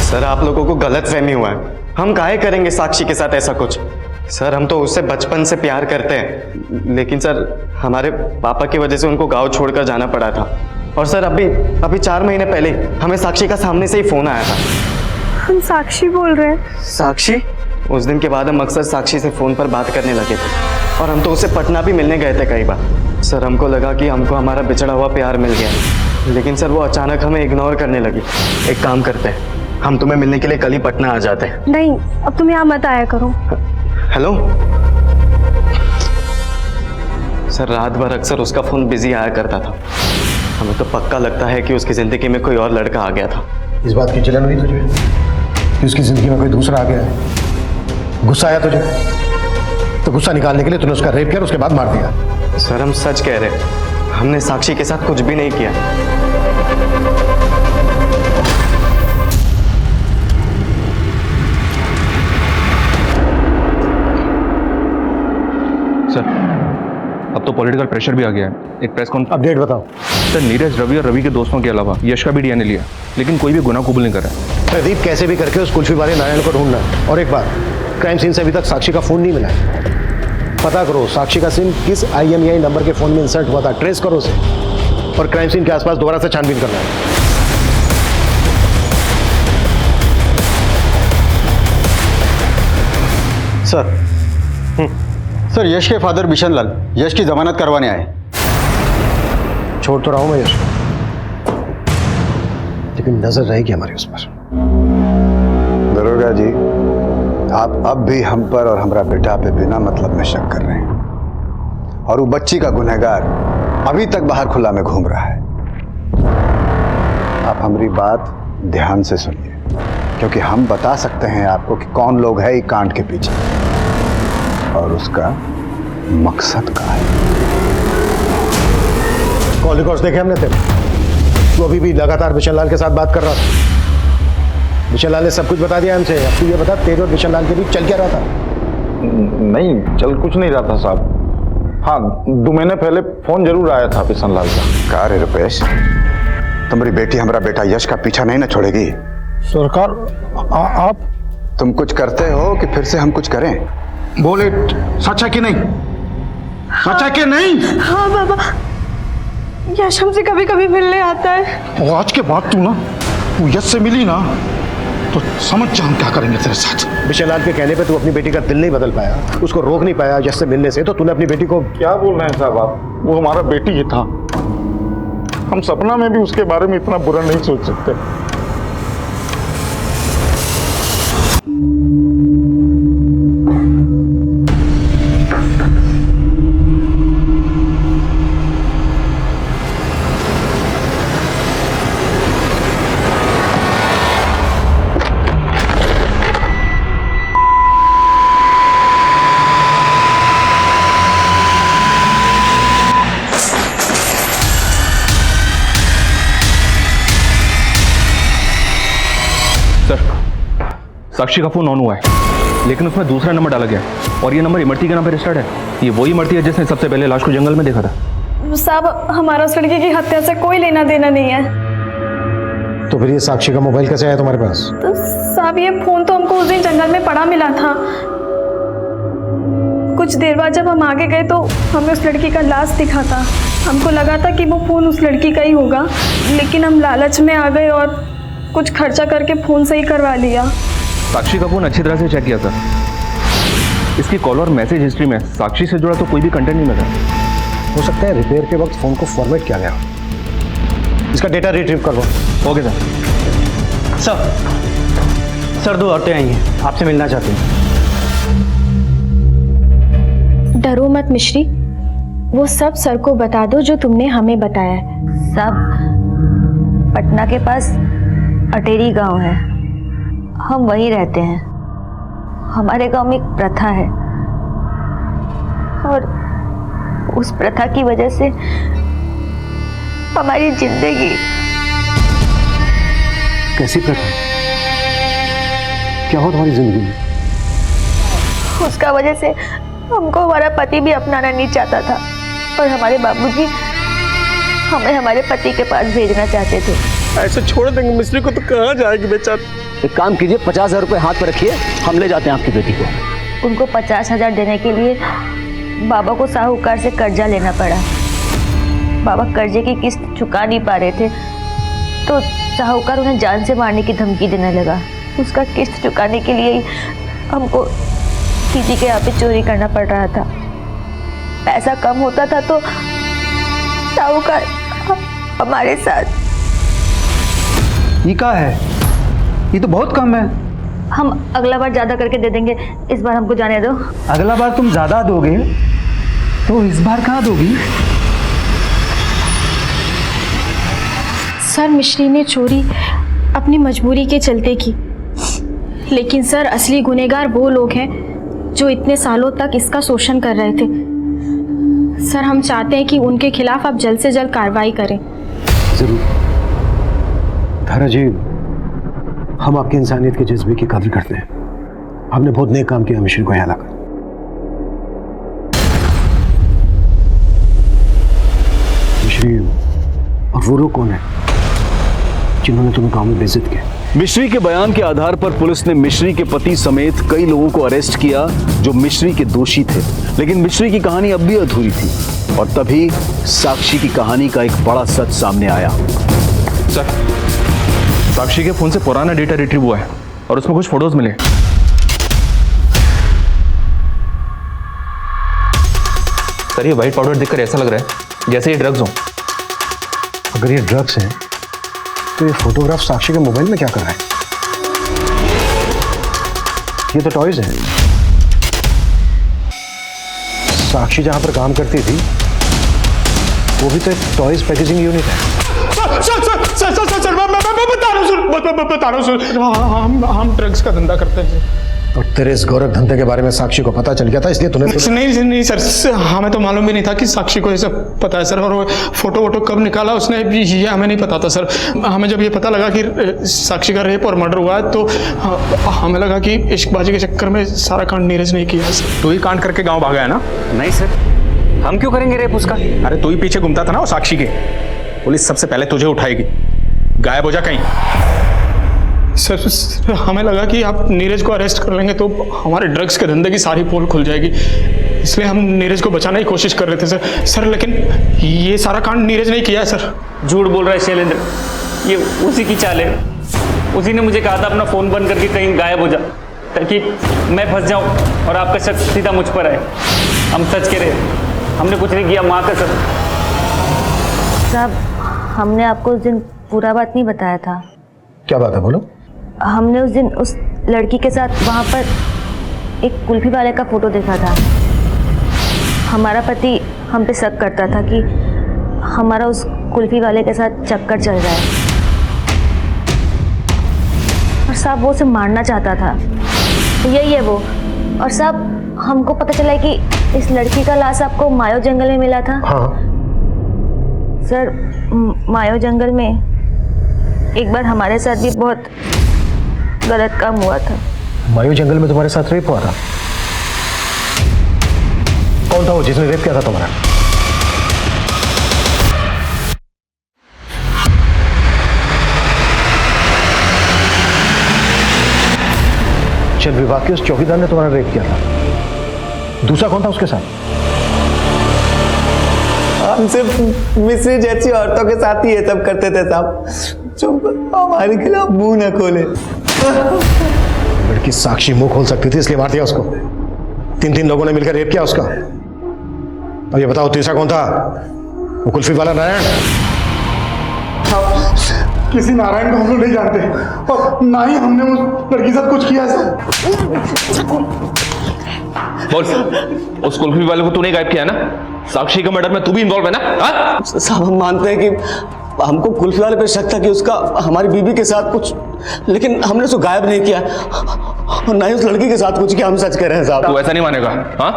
सर आप लोगों को गलतफहमी हुआ है, हम काहे करेंगे साक्षी के साथ ऐसा कुछ। सर हम तो उससे बचपन से प्यार करते हैं, लेकिन सर हमारे पापा की वजह से उनको गांव छोड़कर जाना पड़ा था। और सर अभी 4 महीने पहले हमें साक्षी का सामने से ही फोन आया था। हम साक्षी बोल रहे हैं। साक्षी? उस दिन के बाद हम अक्सर साक्षी से फोन पर बात करने लगे थे, और हम तो उससे पटना भी मिलने गए थे कई बार। सर हमको लगा कि हमको हमारा बिछड़ा हुआ प्यार मिल गया, लेकिन सर वो अचानक हमें इग्नोर करने लगी। एक काम करते हैं, हम तुम्हें मिलने के लिए कल ही पटना आ जाते हैं। नहीं, अब तुम यहाँ मत आया करो। हेलो सर, रात भर अक्सर उसका फोन बिजी आया करता था। हमें तो पक्का लगता है कि उसकी जिंदगी में कोई और लड़का आ गया था। इस बात की जलन हुई तुझे कि उसकी जिंदगी में कोई दूसरा आ गया है? गुस्सा आया तुझे? तो गुस्सा निकालने के लिए तूने उसका रेप किया, उसके बाद मार दिया। सर हम सच कह रहे हैं, हमने साक्षी के साथ कुछ भी नहीं किया। सर अब तो पॉलिटिकल प्रेशर भी आ गया है, एक प्रेस कॉन्फ्रेंस। अपडेट बताओ। सर नीरज, रवि और रवि के दोस्तों के अलावा यश का भी डीएनए लिया, लेकिन कोई भी गुनाह कबूल नहीं कर रहा है। प्रदीप कैसे भी करके उस कुल्फी वाले नारायण को ढूंढना है। और एक बात, क्राइम सीन से अभी तक साक्षी का फोन नहीं मिला है। पता करो साक्षी का सिम किस IMEI नंबर के फोन में इंसर्ट हुआ था, ट्रेस करो उसे, और क्राइम सीन के आसपास दोबारा से छानबीन करना है। सर यश के फादर बिशन लाल यश की जमानत करवाने आए। छोड़ तो रहा हूं मैं यश, लेकिन नजर रहेगी हमारी उस पर। दरोगा जी, आप अब भी हम पर और हमारा बेटा पे बिना मतलब में शक कर रहे हैं, और वो बच्ची का गुनहगार अभी तक बाहर खुला में घूम रहा है। आप हमारी बात ध्यान से सुनिए, क्योंकि हम बता सकते हैं आपको कि कौन लोग है ये कांड के पीछे और उसका मकसद क्या है। कॉल रिकॉर्ड्स देखे हमने तेरे, तू अभी भी लगातार बिशन लाल के साथ बात कर रहा था। बिशन लाल ने सब कुछ बता दिया हमसे। अब तू ये बता, तेरे और बिशन लाल के बीच चल क्या रहा था? नहीं, चल कुछ नहीं रहा था साहब। हाँ, 2 महीने पहले फोन जरूर आया था बिशन लाल का। कहा रे रुपेश, तुम्हारी बेटी हमारा बेटा यश का पीछा नहीं ना छोड़ेगी? सरकार आप तुम कुछ करते हो कि फिर से हम कुछ करें? बोले सच है कि नहीं? सच है कि नहीं? हाँ बाबा, यश हमसे कभी कभी मिलने आता है। और आज के बाद तू यश से मिली ना तो समझ जा हम क्या करेंगे तेरे साथ। बिशन लाल के कहने पे तू अपनी बेटी का दिल नहीं बदल पाया, उसको रोक नहीं पाया यश से मिलने से, तो तूने अपनी बेटी को। क्या बोल रहे हैं साहब आप? वो हमारा बेटी ही था। हम सपना में भी उसके बारे में इतना बुरा नहीं सोच सकते। साक्षी का फोन ऑन हुआ है, लेकिन उसमें दूसरा नंबर डाला गया और ये नंबर इमरती के नाम पर रजिस्टर्ड है। ये वही इमरती है जिसने सबसे पहले लाश को जंगल में देखा था। साहब हमारा उस लड़के की हत्या से कोई लेना देना नहीं है। तो फिर ये साक्षी का मोबाइल कैसे आया तुम्हारे पास? तो साहब ये फोन तो हमको उस दिन जंगल में पड़ा मिला था। कुछ देर बाद जब हम आगे गए तो हमें उस लड़की का लाश दिखा था। हमको लगा था कि वो फ़ोन उस लड़की का ही होगा, लेकिन हम लालच में आ गए और कुछ खर्चा करके फ़ोन सही करवा लिया। साक्षी का फोन अच्छी तरह से चेक किया सर। इसकी कॉल और मैसेज हिस्ट्री में साक्षी से जुड़ा तो कोई भी कंटेंट नहीं मिला। हो सकता है रिपेयर के वक्त फोन को फॉर्मेट किया गया। इसका डेटा रिट्रीव करवाओ। Okay sir. सर, 2 औरतें आई हैं, आपसे मिलना चाहते हैं। डरो मत मिश्री, वो सब सर को बता दो जो तुमने हमें बताया है। सब पटना के पास अटेरी गांव है, हम वहीं रहते हैं। हमारे गांव में एक प्रथा है और उस प्रथा की वजह से हमारी जिंदगी। कैसी प्रथा? क्या हो तुम्हारी जिंदगी में? उसका वजह से हमको हमारा पति भी अपनाना नहीं चाहता था और हमारे बाबूजी हमें हमारे पति के पास भेजना चाहते थे। ऐसे छोड़ देंगे मिस्त्री को तो कहाँ जाएगी बेचारी? एक काम कीजिए, 50,000 रुपये हाथ पर रखिए, हम ले जाते हैं आपकी बेटी को। उनको 50,000 देने के लिए बाबा को साहूकार से कर्जा लेना पड़ा। बाबा कर्जे की किस्त चुका नहीं पा रहे थे तो साहूकार उन्हें जान से मारने की धमकी देने लगा। उसका किस्त चुकाने के लिए हमको किसी के यहाँ पे चोरी करना पड़ रहा था। पैसा कम होता था तो साहूकार हमारे साथ। ये क्या है? ये तो बहुत कम है। हम अगला बार ज्यादा करके दे देंगे, इस बार हमको जाने दो। अगला बार तुम ज्यादा दोगे तो इस बार कहाँ दोगी? सर, मिश्री ने चोरी अपनी मजबूरी के चलते की, लेकिन सर असली गुनहगार वो लोग हैं जो इतने सालों तक इसका शोषण कर रहे थे। सर, हम चाहते हैं कि उनके खिलाफ आप जल्द से जल्द कार्रवाई करें। जरूर धारा जी, हम आपकी इंसानियत के जज्बे की कदर करते हैं। आपने बहुत नेक काम किया मिश्री को यहाँ लाकर। मिश्री, और वो लोग कौन है जिन्होंने तुम्हें गांव में बेइज्जत किया? मिश्री के बयान के आधार पर पुलिस ने मिश्री के पति समेत कई लोगों को अरेस्ट किया जो मिश्री के दोषी थे, लेकिन मिश्री की कहानी अब भी अधूरी थी और तभी साक्षी की कहानी का एक बड़ा सच सामने आया। सर, साक्षी के फोन से पुराना डेटा रिट्रीव हुआ है और उसमें कुछ फोटोज मिले। सर, ये व्हाइट पाउडर देखकर ऐसा लग रहा है जैसे ये ड्रग्स हो। अगर ये ड्रग्स हैं तो ये फोटोग्राफ साक्षी के मोबाइल में क्या कर रहा है? ये तो टॉयज है। साक्षी जहां पर काम करती थी वो भी तो एक टॉयज पैकेजिंग यूनिट है। सर, मैं बता रहा हूँ, हम ड्रग्स का धंधा करते हैं। और तेरे इस गोरख धंधे के बारे में साक्षी को पता चल गया था, इसलिए तूने नहीं सर, हमें तो मालूम भी नहीं था कि साक्षी को ये सब पता है सर। और वो फोटो वोटो कब निकाला उसने भी ये हमें नहीं पता था सर। हमें जब ये पता लगा कि साक्षी का रेप और मर्डर हुआ है तो हमें लगा कि इश्कबाजी के चक्कर में सारा कांड नीरज नहीं किया सर। तू ही कांड करके गाँव भागा है ना? नहीं सर, हम क्यों करेंगे रेप उसका? अरे तू ही पीछे घूमता था ना वो साक्षी के। पुलिस सबसे पहले तुझे उठाएगी। गायब हो जा कहीं। सर, हमें लगा कि आप नीरज को अरेस्ट कर लेंगे तो हमारे ड्रग्स के धंधे की सारी पोल खुल जाएगी, इसलिए हम नीरज को बचाने की कोशिश कर रहे थे सर। लेकिन ये सारा कांड नीरज नहीं किया है सर। झूठ बोल रहा है शैलेंद्र, ये उसी की चाल है। उसी ने मुझे कहा था अपना फ़ोन बंद करके कहीं गायब हो जा ताकि मैं फंस जाऊं और आपका शक सीधा मुझ पर आए। हम सच कह रहे, हमने कुछ नहीं किया, माँ कसम। साहब, हमने आपको उस दिन पूरा बात नहीं बताया था। क्या बात है, बोलो। हमने उस दिन उस लड़की के साथ वहाँ पर एक कुल्फी वाले का फोटो देखा था। हमारा पति हम पे शक करता था कि हमारा उस कुल्फी वाले के साथ चक्कर चल रहा है और साहब वो उसे मारना चाहता था। यही है वो। और साहब, हमको पता चला है कि इस लड़की का लाश आपको मायो जंगल में मिला था। हाँ सर, मायो जंगल में एक बार हमारे साथ भी बहुत गलत काम हुआ था। मायो जंगल में तुम्हारे साथ रेप हुआ था? कौन था वो जिसने रेप किया था तुम्हारा? चल विभाग के उस चौकीदार ने तुम्हारा रेप किया था। दूसरा कौन था उसके साथ? हम सिर्फ मिस्री जैसी औरतों के साथ ही ये सब करते थे साहब, जो हमारे खिलाफ मुंह न खोले। लड़की साक्षी मुंह खोल सकती थी इसलिए मार दिया उसको। 3 लोगों ने मिलकर रेप किया उसका। अब ये बताओ तीसरा कौन था? वो कुल्फी वाला नारायण? किसी नारायण को हम लोग नहीं जानते और ना ही हमने उस लड़की के साथ कुछ किया है सर। बोल, उस कुल्फी वाले को तूने गायब किया ना? साक्षी के मर्डर में तू भी इन्वॉल्व है ना? हाँ? साहब हम मानते हैं कि हमको कुल्फी वाले पे शक था कि उसका हमारी बीबी के साथ कुछ, लेकिन हमने उसको गायब नहीं किया और ना ही उस लड़की के साथ कुछ किया। हम सच कह रहे हैं साहब। तू ऐसा नहीं मानेगा? हाँ?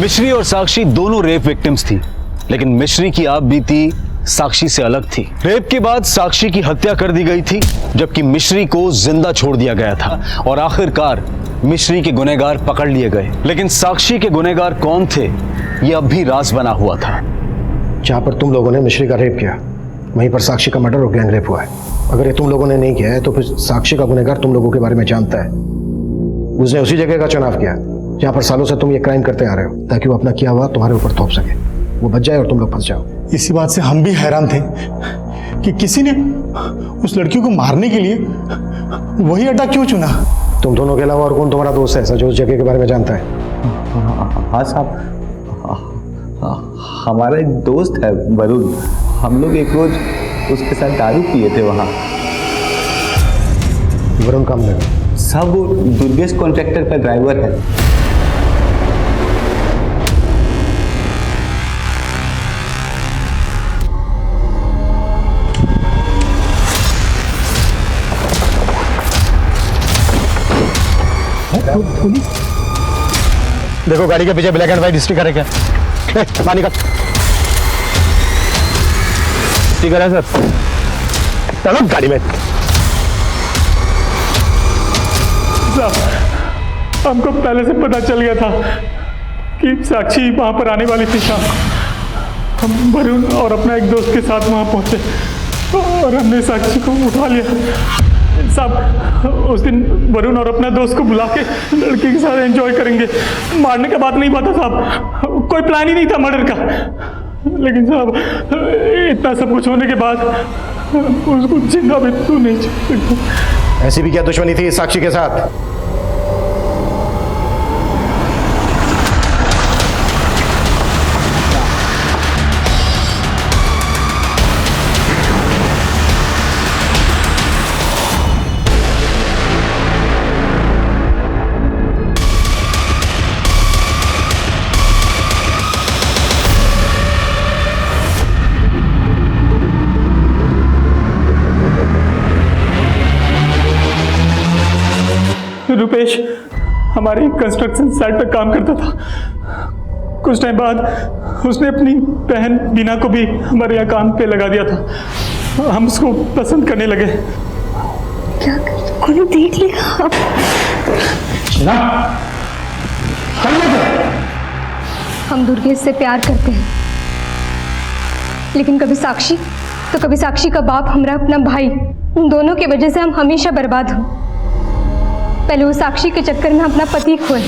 मिश्री और साक्षी दोनों रेप विक्टिम्स थी, लेकिन मिश्री की आप बीती साक्षी से अलग थी। रेप के बाद साक्षी की हत्या कर दी गई थी, जबकि मिश्री को जिंदा छोड़ दिया गया था और आखिरकार मिश्री के गुनहगार पकड़ लिए गए। लेकिन साक्षी के गुनहगार कौन थे, यह अब भी राज बना हुआ था। जहां पर तुम लोगों ने मिश्री का रेप किया, वहीं पर साक्षी का मर्डर और गैंग रेप हुआ है। अगर ये तुम लोगों ने नहीं किया है तो फिर साक्षी का गुनहगार तुम लोगों के बारे में जानता है। उसने उसी जगह का चुनाव किया जहां पर सालों से तुम ये क्राइम करते आ रहे हो, ताकि वो अपना किया हुआ तुम्हारे ऊपर थोप सके, वो बच जाए और तुम लोग फंस जाओ। इसी बात से हम भी हैरान थे कि किसी ने उस लड़की को मारने के लिए वही अड्डा क्यों चुना। तुम दोनों के अलावा और कौन तुम्हारा दोस्त है ऐसा जो उस जगह के बारे में जानता है? हाँ साहब, हमारा एक दोस्त है वरुण, हम लोग एक रोज उसके साथ दारू पिए थे वहाँ। वरुण काम लगा साहब, वो दुर्गेश कॉन्ट्रैक्टर का ड्राइवर है। देखो गाड़ी के पीछे ब्लैक एंड व्हाइट स्टिकर है क्या? पानी का स्टिकर है सर। चलो गाड़ी में। हमको पहले से पता चल गया था कि साक्षी वहां पर आने वाली थी शाम को। हम वरुण और अपना एक दोस्त के साथ वहां पहुंचे और हमने साक्षी को उठा लिया। साहब, उस दिन वरुण और अपना दोस्त को बुला के लड़की के साथ एंजॉय करेंगे, मारने का बात नहीं पता साहब, कोई प्लान ही नहीं था मर्डर का। लेकिन साहब, इतना सब कुछ होने के बाद उसको जिंदा भी तो नहीं छोड़ सकता। ऐसी भी क्या दुश्मनी थी साक्षी के साथ? रुपेश हमारे कंस्ट्रक्शन साइट पर काम करता था। कुछ टाइम बाद उसने अपनी बहन बीना को भी हमारे यहाँ काम पे लगा दिया था। हम उसको पसंद करने लगे। क्या कोई देख लेगा? हम दुर्गेश से प्यार करते हैं, लेकिन कभी साक्षी तो कभी साक्षी का बाप, हमरा अपना भाई, उन दोनों की वजह से हम हमेशा बर्बाद हुए। पहले वो साक्षी के चक्कर में अपना पति खोए,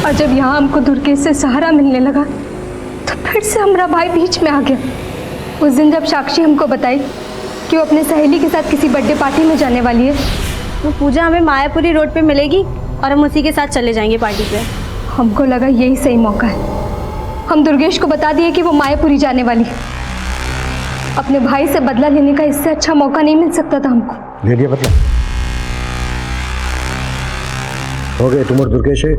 और जब यहाँ हमको दुर्गेश से सहारा मिलने लगा तो फिर से हमारा भाई बीच में आ गया। उस दिन जब साक्षी हमको बताई कि वो अपने सहेली के साथ किसी बर्थडे पार्टी में जाने वाली है, वो पूजा हमें मायापुरी रोड पे मिलेगी और हम उसी के साथ चले जाएंगे पार्टी पे। हमको लगा यही सही मौका है। हम दुर्गेश को बता दिए कि वो मायापुरी जाने वाली है। अपने भाई से बदला लेने का इससे अच्छा मौका नहीं मिल सकता था हमको। ले लिया बदला? हो गए तुम और दुर्गेश एक।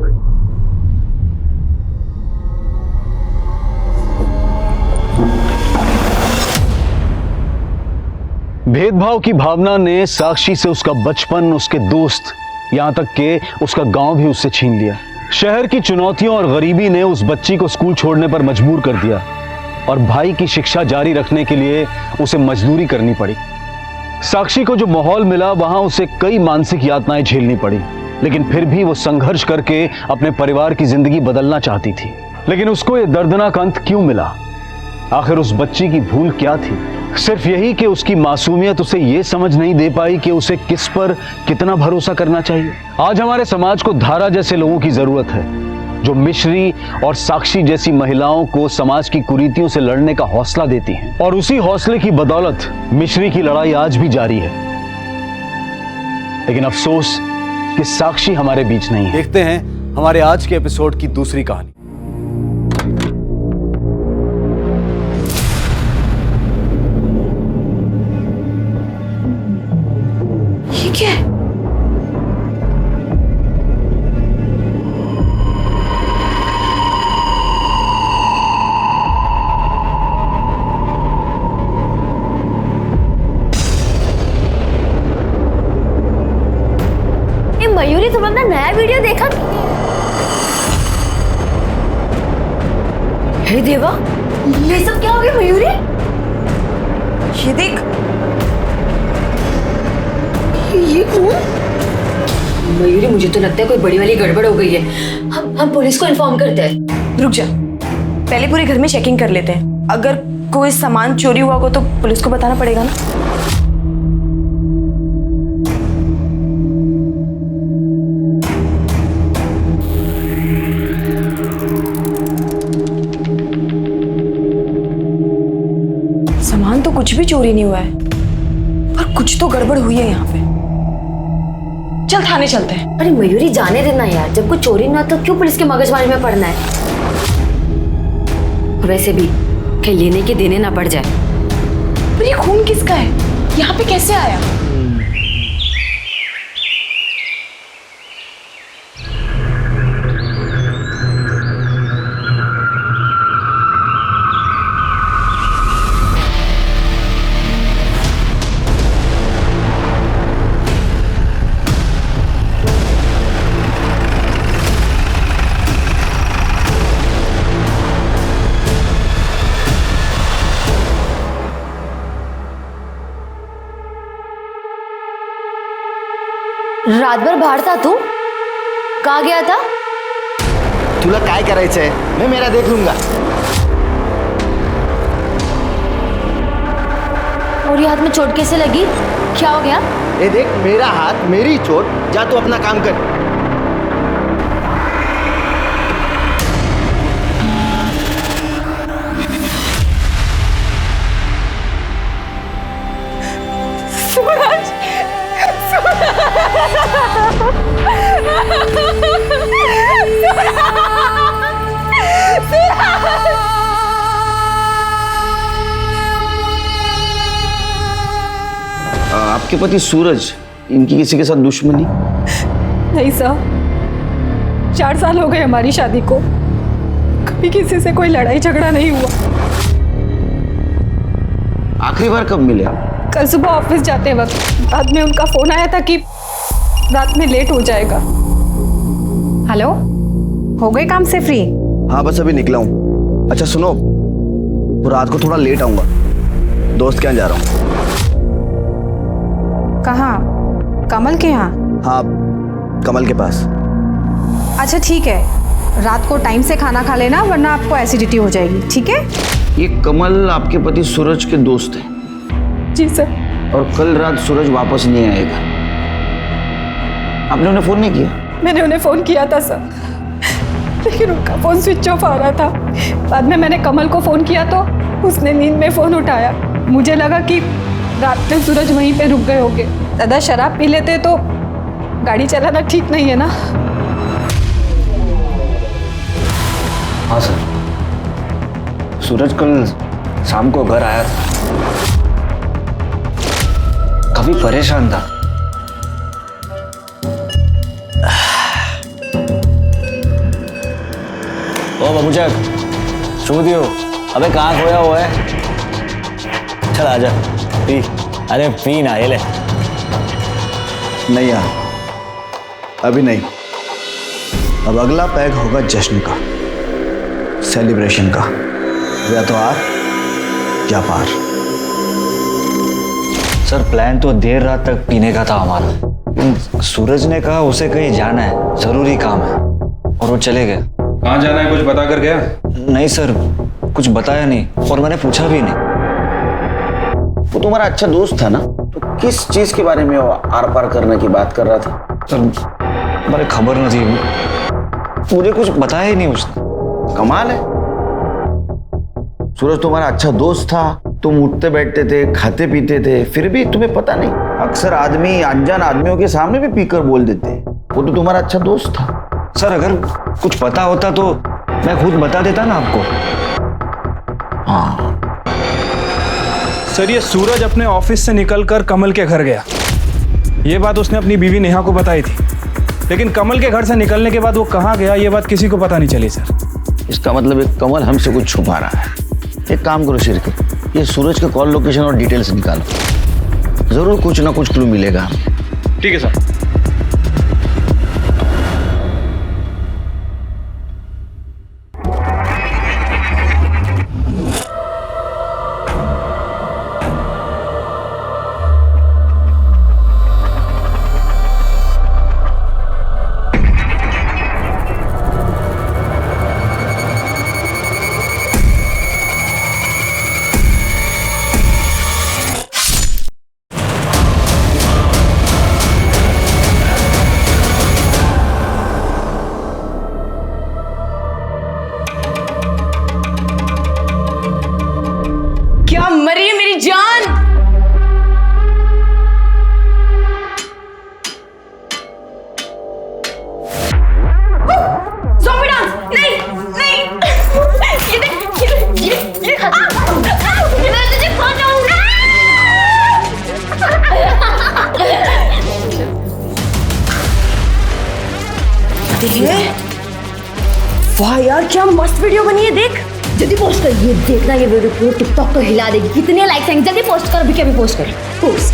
भेदभाव की भावना ने साक्षी से उसका बचपन, उसके दोस्त, यहां तक कि उसका गांव भी उससे छीन लिया। शहर की चुनौतियों और गरीबी ने उस बच्ची को स्कूल छोड़ने पर मजबूर कर दिया और भाई की शिक्षा जारी रखने के लिए उसे मजदूरी करनी पड़ी। साक्षी को जो माहौल मिला वहां उसे कई मानसिक यातनाएं झेलनी पड़ी, लेकिन फिर भी वो संघर्ष करके अपने परिवार की जिंदगी बदलना चाहती थी। लेकिन उसको ये दर्दनाक अंत क्यों मिला? आखिर उस बच्ची की भूल क्या थी? सिर्फ यही कि उसकी मासूमियत उसे ये समझ नहीं दे पाई कि उसे किस पर कितना भरोसा करना चाहिए। आज हमारे समाज को धारा जैसे लोगों की जरूरत है, जो मिश्री और साक्षी जैसी महिलाओं को समाज की कुरीतियों से लड़ने का हौसला देती हैं। और उसी हौसले की बदौलत मिश्री की लड़ाई आज भी जारी है। लेकिन अफसोस कि साक्षी हमारे बीच नहीं है। देखते हैं हमारे आज के एपिसोड की दूसरी कहानी। ठीक है। मयूरी, तुम अपना नया वीडियो देखा? हे देवा, ये सब क्या हो गया मयूरी? ये देख, ये कौन? मयूरी, मुझे तो लगता है कोई बड़ी वाली गड़बड़ हो गई है। हम पुलिस को इन्फॉर्म करते हैं। रुक जा, पहले पूरे घर में चेकिंग कर लेते हैं। अगर कोई सामान चोरी हुआ हो तो पुलिस को बताना पड़ेगा ना। सामान तो कुछ भी चोरी नहीं हुआ है, पर कुछ तो गड़बड़ हुई है यहाँ पे। चल थाने चलते हैं। अरे मयूरी, जाने देना यार, जब कोई चोरी ना तो क्यों पुलिस के मगजमारी में पड़ना है। वैसे भी कहीं लेने के देने ना पड़ जाए। पर ये खून किसका है? यहाँ पे कैसे आया? रात भर बाहर था तू? कहाँ गया था? तुला काय करायचंय? मैं मेरा देख लूंगा। और ये हाथ में चोट कैसे लगी? क्या हो गया? ये देख, मेरा हाथ, मेरी चोट। जा तू अपना काम कर। सूरज, आपके पति सूरज, इनकी किसी के साथ दुश्मनी? नहीं साहब, 4 साल हो गए हमारी शादी को, कभी किसी से कोई लड़ाई झगड़ा नहीं हुआ। आखिरी बार कब मिले आप? कल सुबह ऑफिस जाते वक्त बाद में उनका फोन आया था कि रात में लेट हो जाएगा। हेलो, हो गए काम से फ्री? हाँ, बस अभी निकला हूँ। अच्छा सुनो, तो रात को थोड़ा लेट आऊंगा, दोस्त के यहाँ जा रहा हूँ। कहाँ? कमल के यहाँ? हाँ, कमल के पास। अच्छा ठीक है, रात को टाइम से खाना खा लेना, वरना आपको एसिडिटी हो जाएगी। ठीक है? ये कमल आपके पति सूरज के दोस्त हैं? जी सर। और कल रात सूरज वापस नहीं आएगा, आपने उन्हें फोन नहीं किया? मैंने उन्हें फोन किया था सर, लेकिन उनका फोन स्विच ऑफ आ रहा था। बाद में मैंने कमल को फोन किया तो उसने नींद में फोन उठाया। मुझे लगा कि रात में सूरज वहीं पे रुक गए होंगे। दादा, शराब पी लेते तो गाड़ी चलाना ठीक नहीं है ना। हाँ सर, सूरज कल शाम को घर आया था, काफी परेशान था। ओ बाबूचक, सो दियो। अबे कहाँ खोया हुआ है? चल आजा, पी। अरे पी ना, ये ले। नहीं यार, अभी नहीं। अब अगला पैग होगा जश्न का, सेलिब्रेशन का। या तो आर या पार। सर, प्लान तो देर रात तक पीने का था हमारा। सूरज ने कहा उसे कहीं जाना है, जरूरी काम है, और वो चले गए। कहाँ जाना है, कुछ बता कर गया? नहीं सर, कुछ बताया नहीं, और मैंने पूछा भी नहीं। वो तुम्हारा अच्छा दोस्त था ना, तो किस चीज के बारे में वो आर पार करने की बात कर रहा था? सर, मुझे खबर न थी, मुझे कुछ बताया ही नहीं उसने। कमाल है, सूरज तुम्हारा अच्छा दोस्त था, तुम उठते बैठते थे, खाते पीते थे, फिर भी तुम्हें पता नहीं। अक्सर आदमी अनजान आदमियों के सामने भी पीकर बोल देते हैं। वो तो तुम्हारा अच्छा दोस्त था। सर, अगर कुछ पता होता तो मैं खुद बता देता ना आपको। सर, ये सूरज अपने ऑफिस से निकलकर कमल के घर गया। ये बात उसने अपनी बीवी नेहा को बताई थी, लेकिन कमल के घर से निकलने के बाद वो कहाँ गया ये बात किसी को पता नहीं चली सर। इसका मतलब एक कमल हमसे कुछ छुपा रहा है। एक काम करो शिरके, ये सूरज के कॉल लोकेशन और डिटेल्स निकालो, जरूर कुछ ना कुछ क्लू मिलेगा। ठीक है सर। क्या मरी है मेरी जान? Zombie dance! नहीं, नहीं! ये देख, ये मैं तुझे खा जाऊंगा! वाह यार, क्या मस्त वीडियो बनी है, देख। जल्दी पोस्ट कर, ये देखना, ये वीडियो पूरे टिकटॉक को हिला देगी। कितने लाइक्स आएंगे, जल्दी पोस्ट कर, अभी के अभी पोस्ट कर, पोस्ट।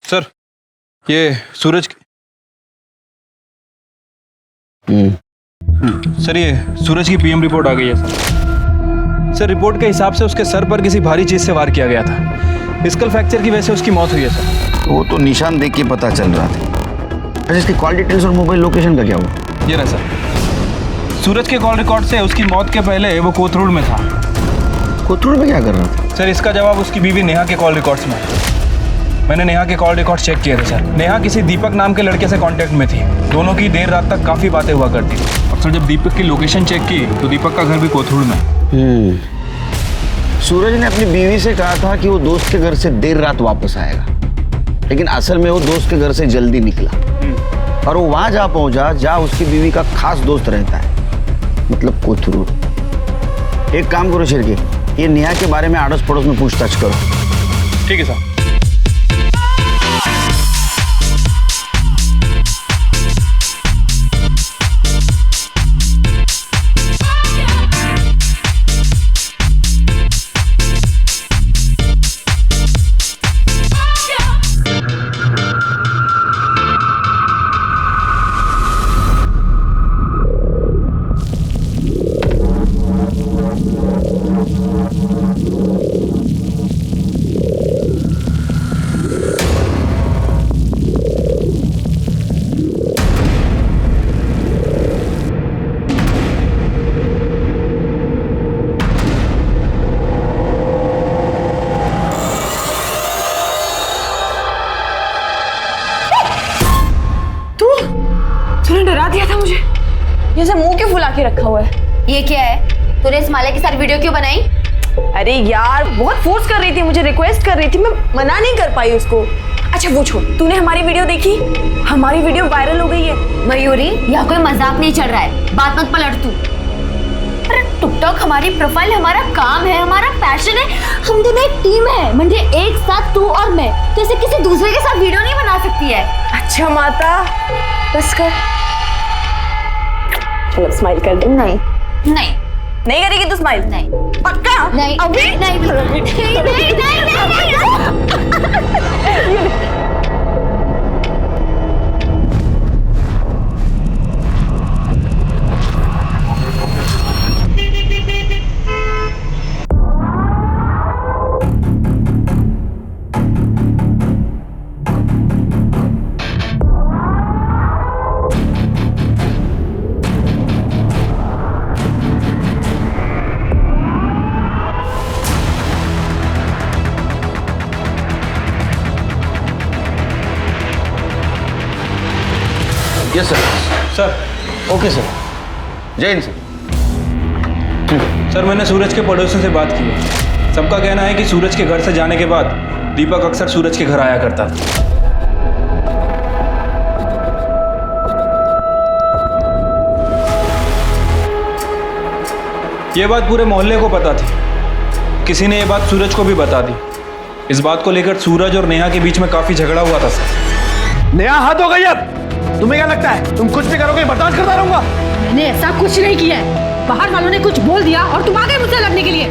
सर ये सूरज सर ये सूरज की पीएम रिपोर्ट आ गई है सर। सर रिपोर्ट के हिसाब से उसके सर पर किसी भारी चीज से वार किया गया था। स्कल फ्रैक्चर की वजह से उसकी मौत हुई है सर। वो तो निशान देख के पता चल रहा था। अच्छा, इसकी कॉल डिटेल्स और मोबाइल लोकेशन का क्या हुआ? ये रहा सर। सूरज के कॉल रिकॉर्ड से उसकी मौत के पहले वो कोथरूड में था। कोथरूड में क्या कर रहा था? सर इसका जवाब उसकी बीवी नेहा के कॉल रिकॉर्ड्स में है। मैंने नेहा के कॉल रिकॉर्ड चेक किए थे सर। नेहा किसी दीपक नाम के लड़के से कांटेक्ट में थी। दोनों की देर रात तक काफ़ी बातें हुआ करती थी। और सर जब दीपक की लोकेशन चेक की तो दीपक का घर भी कोथरूड में। सूरज ने अपनी बीवी से कहा था कि वो दोस्त के घर से देर रात वापस आएगा, लेकिन असल में वो दोस्त के घर से जल्दी निकला और वो वहां जा पहुंचा जहां उसकी बीवी का खास दोस्त रहता है, मतलब कोथरूड। एक काम करो शिरके, ये नेहा के बारे में आड़ोस पड़ोस में पूछताछ करो। ठीक है सर। तूने डरा दिया था मुझे। ये सब मुंह क्यों फुला के रखा हुआ है? ये क्या है? तूने इस माले के साथ वीडियो क्यों बनाई? अरे यार, बहुत फोर्स कर रही थी मुझे, रिक्वेस्ट कर रही थी, मैं मना नहीं कर पाई उसको। अच्छा वो छोड़, तूने हमारी वीडियो देखी? हमारी वीडियो वायरल हो गई है। मयूरी, यहाँ कोई मजाक नहीं चल रहा है, बात मत पलट तू। अरे टिकटॉक हमारी प्रोफाइल, हमारा काम है, हमारा पैशन है। हम दोनों एक टीम है, म्हणजे एक साथ तू और मैं। तो ऐसे किसी दूसरे के साथ वीडियो नहीं बना सकती है। अच्छा माता, बस कर। चलो स्माइल कर दे। नहीं नहीं नहीं करेगी तू स्माइल? नहीं। पक्का? नहीं अभी नहीं नहीं नहीं yes sir. Sir okay sir, जय हिंद सर। सर मैंने सूरज के पड़ोसियों से बात की है। सबका कहना है कि सूरज के घर से जाने के बाद दीपक अक्सर सूरज के घर आया करता था। ये बात पूरे मोहल्ले को पता थी। किसी ने ये बात सूरज को भी बता दी। इस बात को लेकर सूरज और नेहा के बीच में काफी झगड़ा हुआ था सर। नेहा हद हो गई अब। तुम्हें क्या लगता है तुम कुछ भी करोगे बर्दाश्त करता रहूंगा? मैंने ऐसा कुछ नहीं किया है। बाहर वालों ने कुछ बोल दिया और तुम आ गए मुझसे लड़ने के लिए।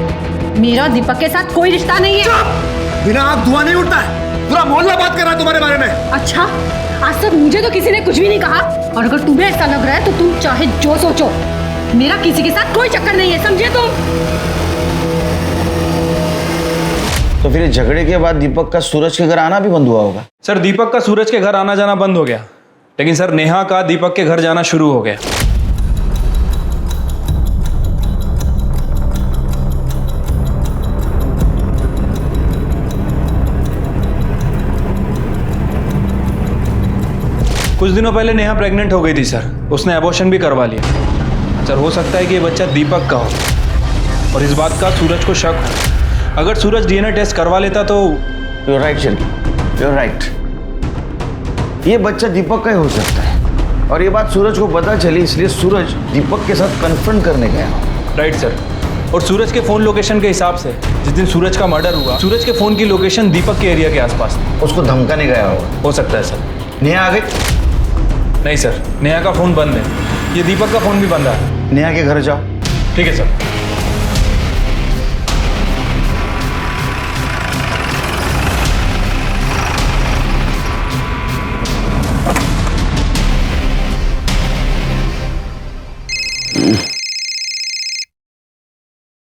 मेरा दीपक के साथ कोई रिश्ता नहीं है। बिना आग धुआं नहीं उठता है। पूरा मोहल्ला बात कर रहा है तुम्हारे बारे में। अच्छा, आज तक मुझे तो किसी ने कुछ भी नहीं कहा, और अगर तुम्हें ऐसा लग रहा है तो तुम चाहे जो सोचो, मेरा किसी के साथ कोई चक्कर नहीं है, समझे तुम? तो फिर झगड़े के बाद दीपक का सूरज के घर आना भी बंद हुआ होगा? सर दीपक का सूरज के घर आना जाना बंद हो गया, लेकिन सर नेहा का दीपक के घर जाना शुरू हो गया। कुछ दिनों पहले नेहा प्रेग्नेंट हो गई थी सर। उसने एबॉर्शन भी करवा लिया। सर हो सकता है कि ये बच्चा दीपक का हो, और इस बात का सूरज को शक हो। अगर सूरज डीएनए टेस्ट करवा लेता तो। You are right Shilpi, you are right. ये बच्चा दीपक का ही हो सकता है, और ये बात सूरज को पता चली, इसलिए सूरज दीपक के साथ कन्फ्रंट करने गया। Right sir. और सूरज के फोन लोकेशन के हिसाब से जिस दिन सूरज का मर्डर हुआ, सूरज के फोन की लोकेशन दीपक के एरिया के आसपास थी। उसको धमकाने गया होगा। हो सकता है सर। नेहा आ गई? नहीं सर, नेहा का फोन बंद है। ये दीपक का फोन भी बंद है। नेहा के घर जाओ। ठीक है सर।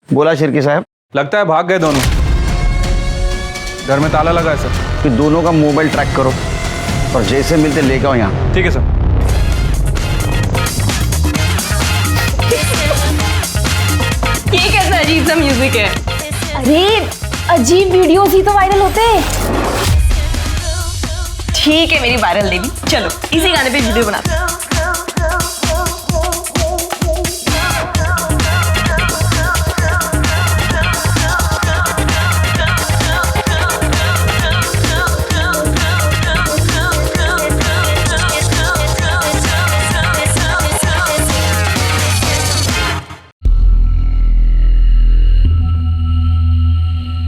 बोला शिर्की साहब। लगता है भाग गए दोनों। घर में ताला लगा है सर। फिर दोनों का मोबाइल ट्रैक करो और जैसे मिलते लेके आओ यहाँ। ठीक है सर। ये कैसा अजीब सा म्यूजिक है? अरे अजीब वीडियोस ही तो वायरल होते हैं। ठीक है मेरी वायरल देवी, चलो इसी गाने पे वीडियो बनाते हैं।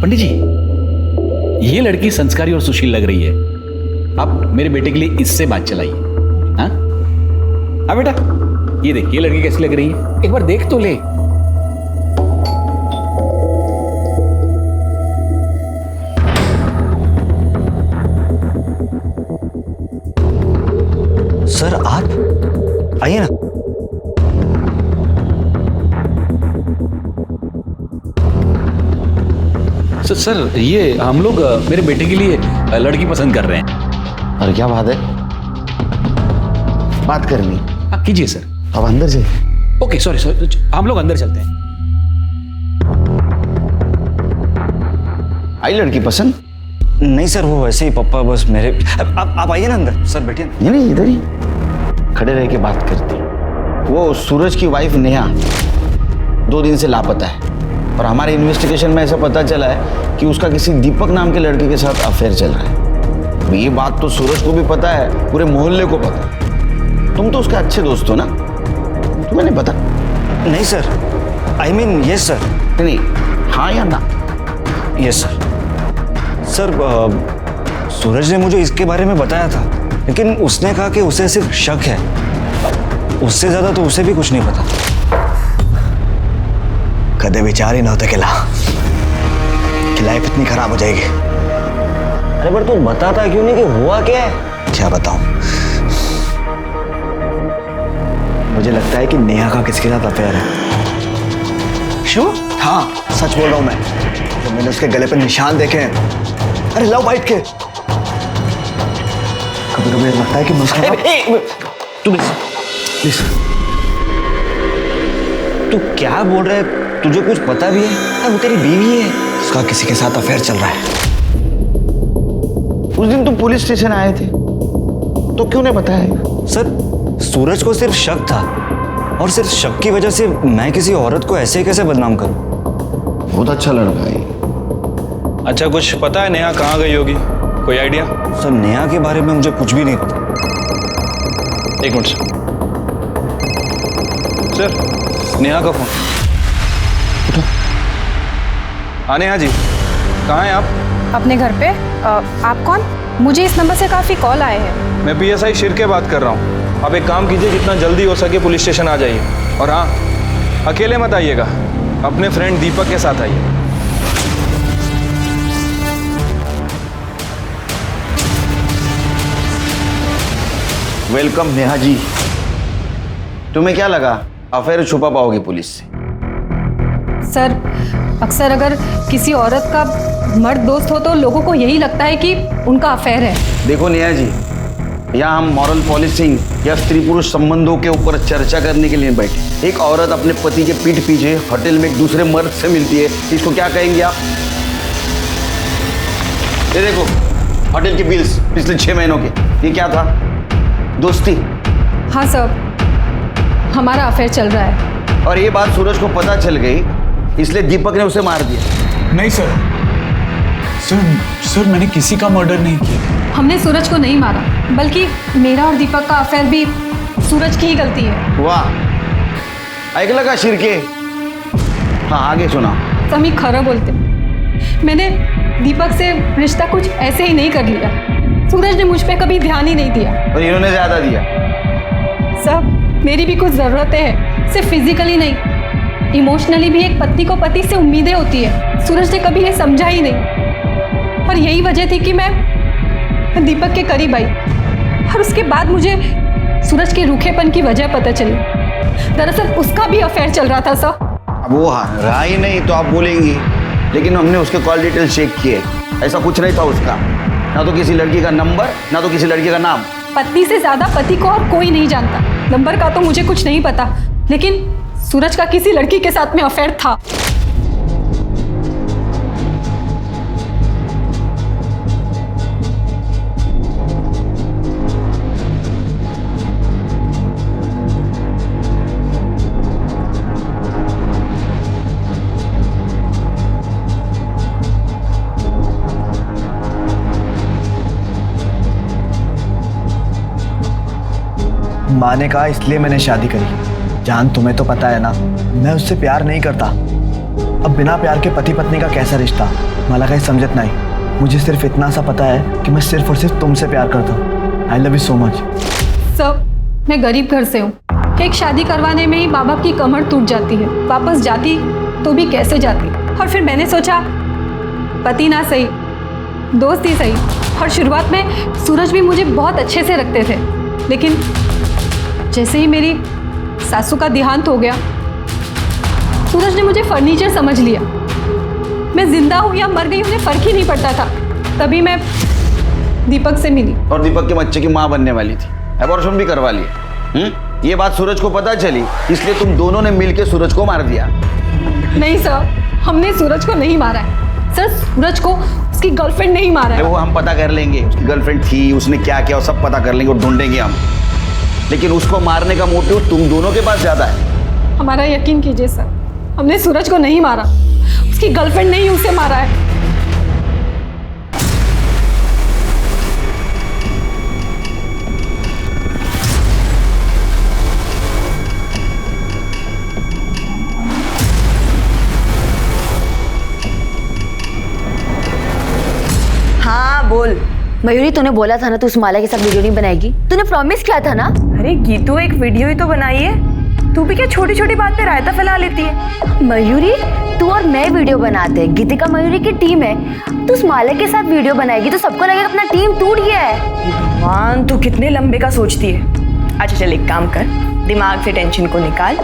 पंडित जी, ये लड़की संस्कारी और सुशील लग रही है। आप मेरे बेटे के लिए इससे बात चलाइए। हाँ हाँ बेटा, ये देख, ये लड़की कैसी लग रही है, एक बार देख तो ले। सर आप आइए ना। सर ये हम लोग मेरे बेटे के लिए लड़की पसंद कर रहे हैं। अरे क्या बात है, बात करनी? हाँ कीजिए सर। अब अंदर से। ओके सॉरी सॉरी, हम लोग अंदर चलते हैं। आई लड़की पसंद? नहीं सर, वो वैसे ही पापा बस मेरे। आप आइए ना अंदर। सर बैठिए। नहीं इधर ही खड़े रह के बात करती। वो सूरज की वाइफ नेहा 2 दिन से लापता है, और हमारे इन्वेस्टिगेशन में ऐसा पता चला है कि उसका किसी दीपक नाम के लड़के के साथ अफेयर चल रहा है। ये बात तो सूरज को भी पता है, पूरे मोहल्ले को पता है। तुम तो उसके अच्छे दोस्त हो ना, तुम्हें नहीं पता? नहीं sir, I mean yes sir. नहीं, हाँ या ना? Yes sir. सर सूरज ने मुझे इसके बारे में बताया था, लेकिन उसने कहा कि उसे सिर्फ शक है, उससे ज्यादा तो उसे भी कुछ नहीं पता। कदे विचार ही ना होता कि लाइफ इतनी खराब हो जाएगी। अरे पर तू बताता क्यों नहीं कि हुआ क्या है? क्या बताऊं? मुझे लगता है कि नेहा का किसके साथ अफेयर है। श्योर? हाँ सच बोल रहा हूं मैं। तो मैंने उसके गले पर निशान देखे हैं, अरे लव बाइट के। कभी कभी लगता है कि तू प्लीज तू क्या बोल रहा है? तुझे कुछ पता भी है? वो तेरी बीवी है, उसका किसी के साथ अफेयर चल रहा है। उस दिन तुम पुलिस स्टेशन आए थे तो क्यों नहीं बताया? सर सूरज को सिर्फ शक था, और सिर्फ शक की वजह से मैं किसी औरत को ऐसे कैसे बदनाम करूं? बहुत अच्छा लड़का है। अच्छा कुछ पता है नेहा कहाँ गई होगी? कोई आइडिया? सर नेहा के बारे में मुझे कुछ भी नहीं पता। एक मिनट सर, नेहा का फोन। हाँ नेहा जी, कहाँ हैं आप? अपने घर पे। आप कौन? मुझे इस नंबर से काफ़ी कॉल आए हैं। मैं PSI शिरके बात कर रहा हूँ। आप एक काम कीजिए, जितना जल्दी हो सके पुलिस स्टेशन आ जाइए। और हाँ, अकेले मत आइएगा, अपने फ्रेंड दीपक के साथ आइए। वेलकम नेहा जी। तुम्हें क्या लगा अफेयर छुपा पाओगी पुलिस से? सर, अक्सर अगर किसी औरत का मर्द दोस्त हो तो लोगों को यही लगता है कि उनका अफेयर है। देखो नेहा जी, यहाँ हम मॉरल पॉलिसिंग या स्त्री पुरुष संबंधों के ऊपर चर्चा करने के लिए बैठे। एक औरत अपने पति के पीठ पीछे होटल में एक दूसरे मर्द से मिलती है, इसको क्या कहेंगे आप? ये देखो होटल के बिल्स पिछले 6 महीनों के, ये क्या था? दोस्ती? हाँ सर, हमारा अफेयर चल रहा है। और ये बात सूरज को पता चल गई, इसलिए दीपक ने उसे मार दिया। नहीं सर, सर मैंने किसी का मर्डर नहीं किया। हमने सूरज को नहीं मारा, बल्कि मेरा और दीपक का अफेयर भी सूरज की ही गलती है। वाह, ऐकलं का शिरके? हाँ आगे सुना। समी खरा बोलते, मैंने दीपक से रिश्ता कुछ ऐसे ही नहीं कर लिया। सूरज ने मुझ पे कभी ध्यान ही नहीं दिया। और इन्होंने ज्यादा दिया। सब मेरी भी कुछ ज़रूरतें हैं, सिर्फ फिजिकली नहीं, इमोशनली भी एक पत्नी को पति से उम्मीदें होती है। सूरज ने कभी ये समझा ही नहीं, और यही वजह थी कि मैं दीपक के करीब आई। और उसके बाद मुझे सूरज के रूखेपन की वजह पता चली। दरअसल उसका भी अफेयर चल रहा था सर। अब वो रहा ही नहीं तो आप बोलेंगी, लेकिन हमने उसके कॉल डिटेल चेक किए, ऐसा कुछ नहीं था उसका। ना तो किसी लड़की का नंबर, ना तो किसी लड़की का नाम। पत्नी से ज्यादा पति को और कोई नहीं जानता। नंबर का तो मुझे कुछ नहीं पता, लेकिन सूरज का किसी लड़की के साथ में अफेयर था। माँ ने कहा इसलिए मैंने शादी करी। जान, तुम्हें तो पता है ना, मैं उससे प्यार नहीं करता। अब बिना प्यार के पति पत्नी का कैसा रिश्ता? मला काही समझत नहीं। मुझे सिर्फ इतना सा पता है कि मैं सिर्फ और सिर्फ तुमसे प्यार करता हूँ। I love you so much. सब, मैं गरीब घर से हूँ। एक शादी करवाने में ही माँ बाप की कमर टूट जाती है। वापस जाती तो भी कैसे जाती। और फिर मैंने सोचा पति ना सही, दोस्त ही सही। और शुरुआत में सूरज भी मुझे बहुत अच्छे से रखते थे, लेकिन जैसे ही मेरी सासू का देहांत हो गया, सूरज ने मुझे फर्नीचर समझ लिया। मैं जिंदा हूं या मर गई, उन्हें फर्क ही नहीं पड़ता था। तभी मैं दीपक से मिली। और दीपक के बच्चे की माँ बनने वाली थी, एबॉर्शन भी करवा लिया। ये बात सूरज को पता चली, इसलिए तुम दोनों ने मिलकर सूरज को मार दिया। नहीं सर, हमने सूरज को नहीं मारा है। सर, सूरज को उसकी गर्लफ्रेंड नहीं मारा है। वो हम पता कर लेंगे, उसकी गर्लफ्रेंड थी, उसने क्या किया, सब पता कर लेंगे और ढूंढेंगे हम। लेकिन उसको मारने का मोटिव तुम दोनों के पास ज्यादा है। हमारा यकीन कीजिए सर, हमने सूरज को नहीं मारा। उसकी गर्लफ्रेंड ने ही उसे मारा है। हाँ बोल। मयूरी, तूने बोला था ना तू उस माला के साथ वीडियो नहीं बनाएगी। तूने प्रॉमिस किया था ना। अरे गीतू, एक वीडियो ही तो बनाई है। तू भी क्या छोटी छोटी बात पे रायता फैला लेती है। मयूरी, तू और मैं वीडियो बनाते हैं। गीतिका मयूरी की टीम है, तू उस माला के साथ वीडियो बनाएगी तो सबको लगेगा अपना टीम टूट गया है। भगवान, तू कितने लंबे का सोचती है। अच्छा चल, एक काम कर, दिमाग से टेंशन को निकाल,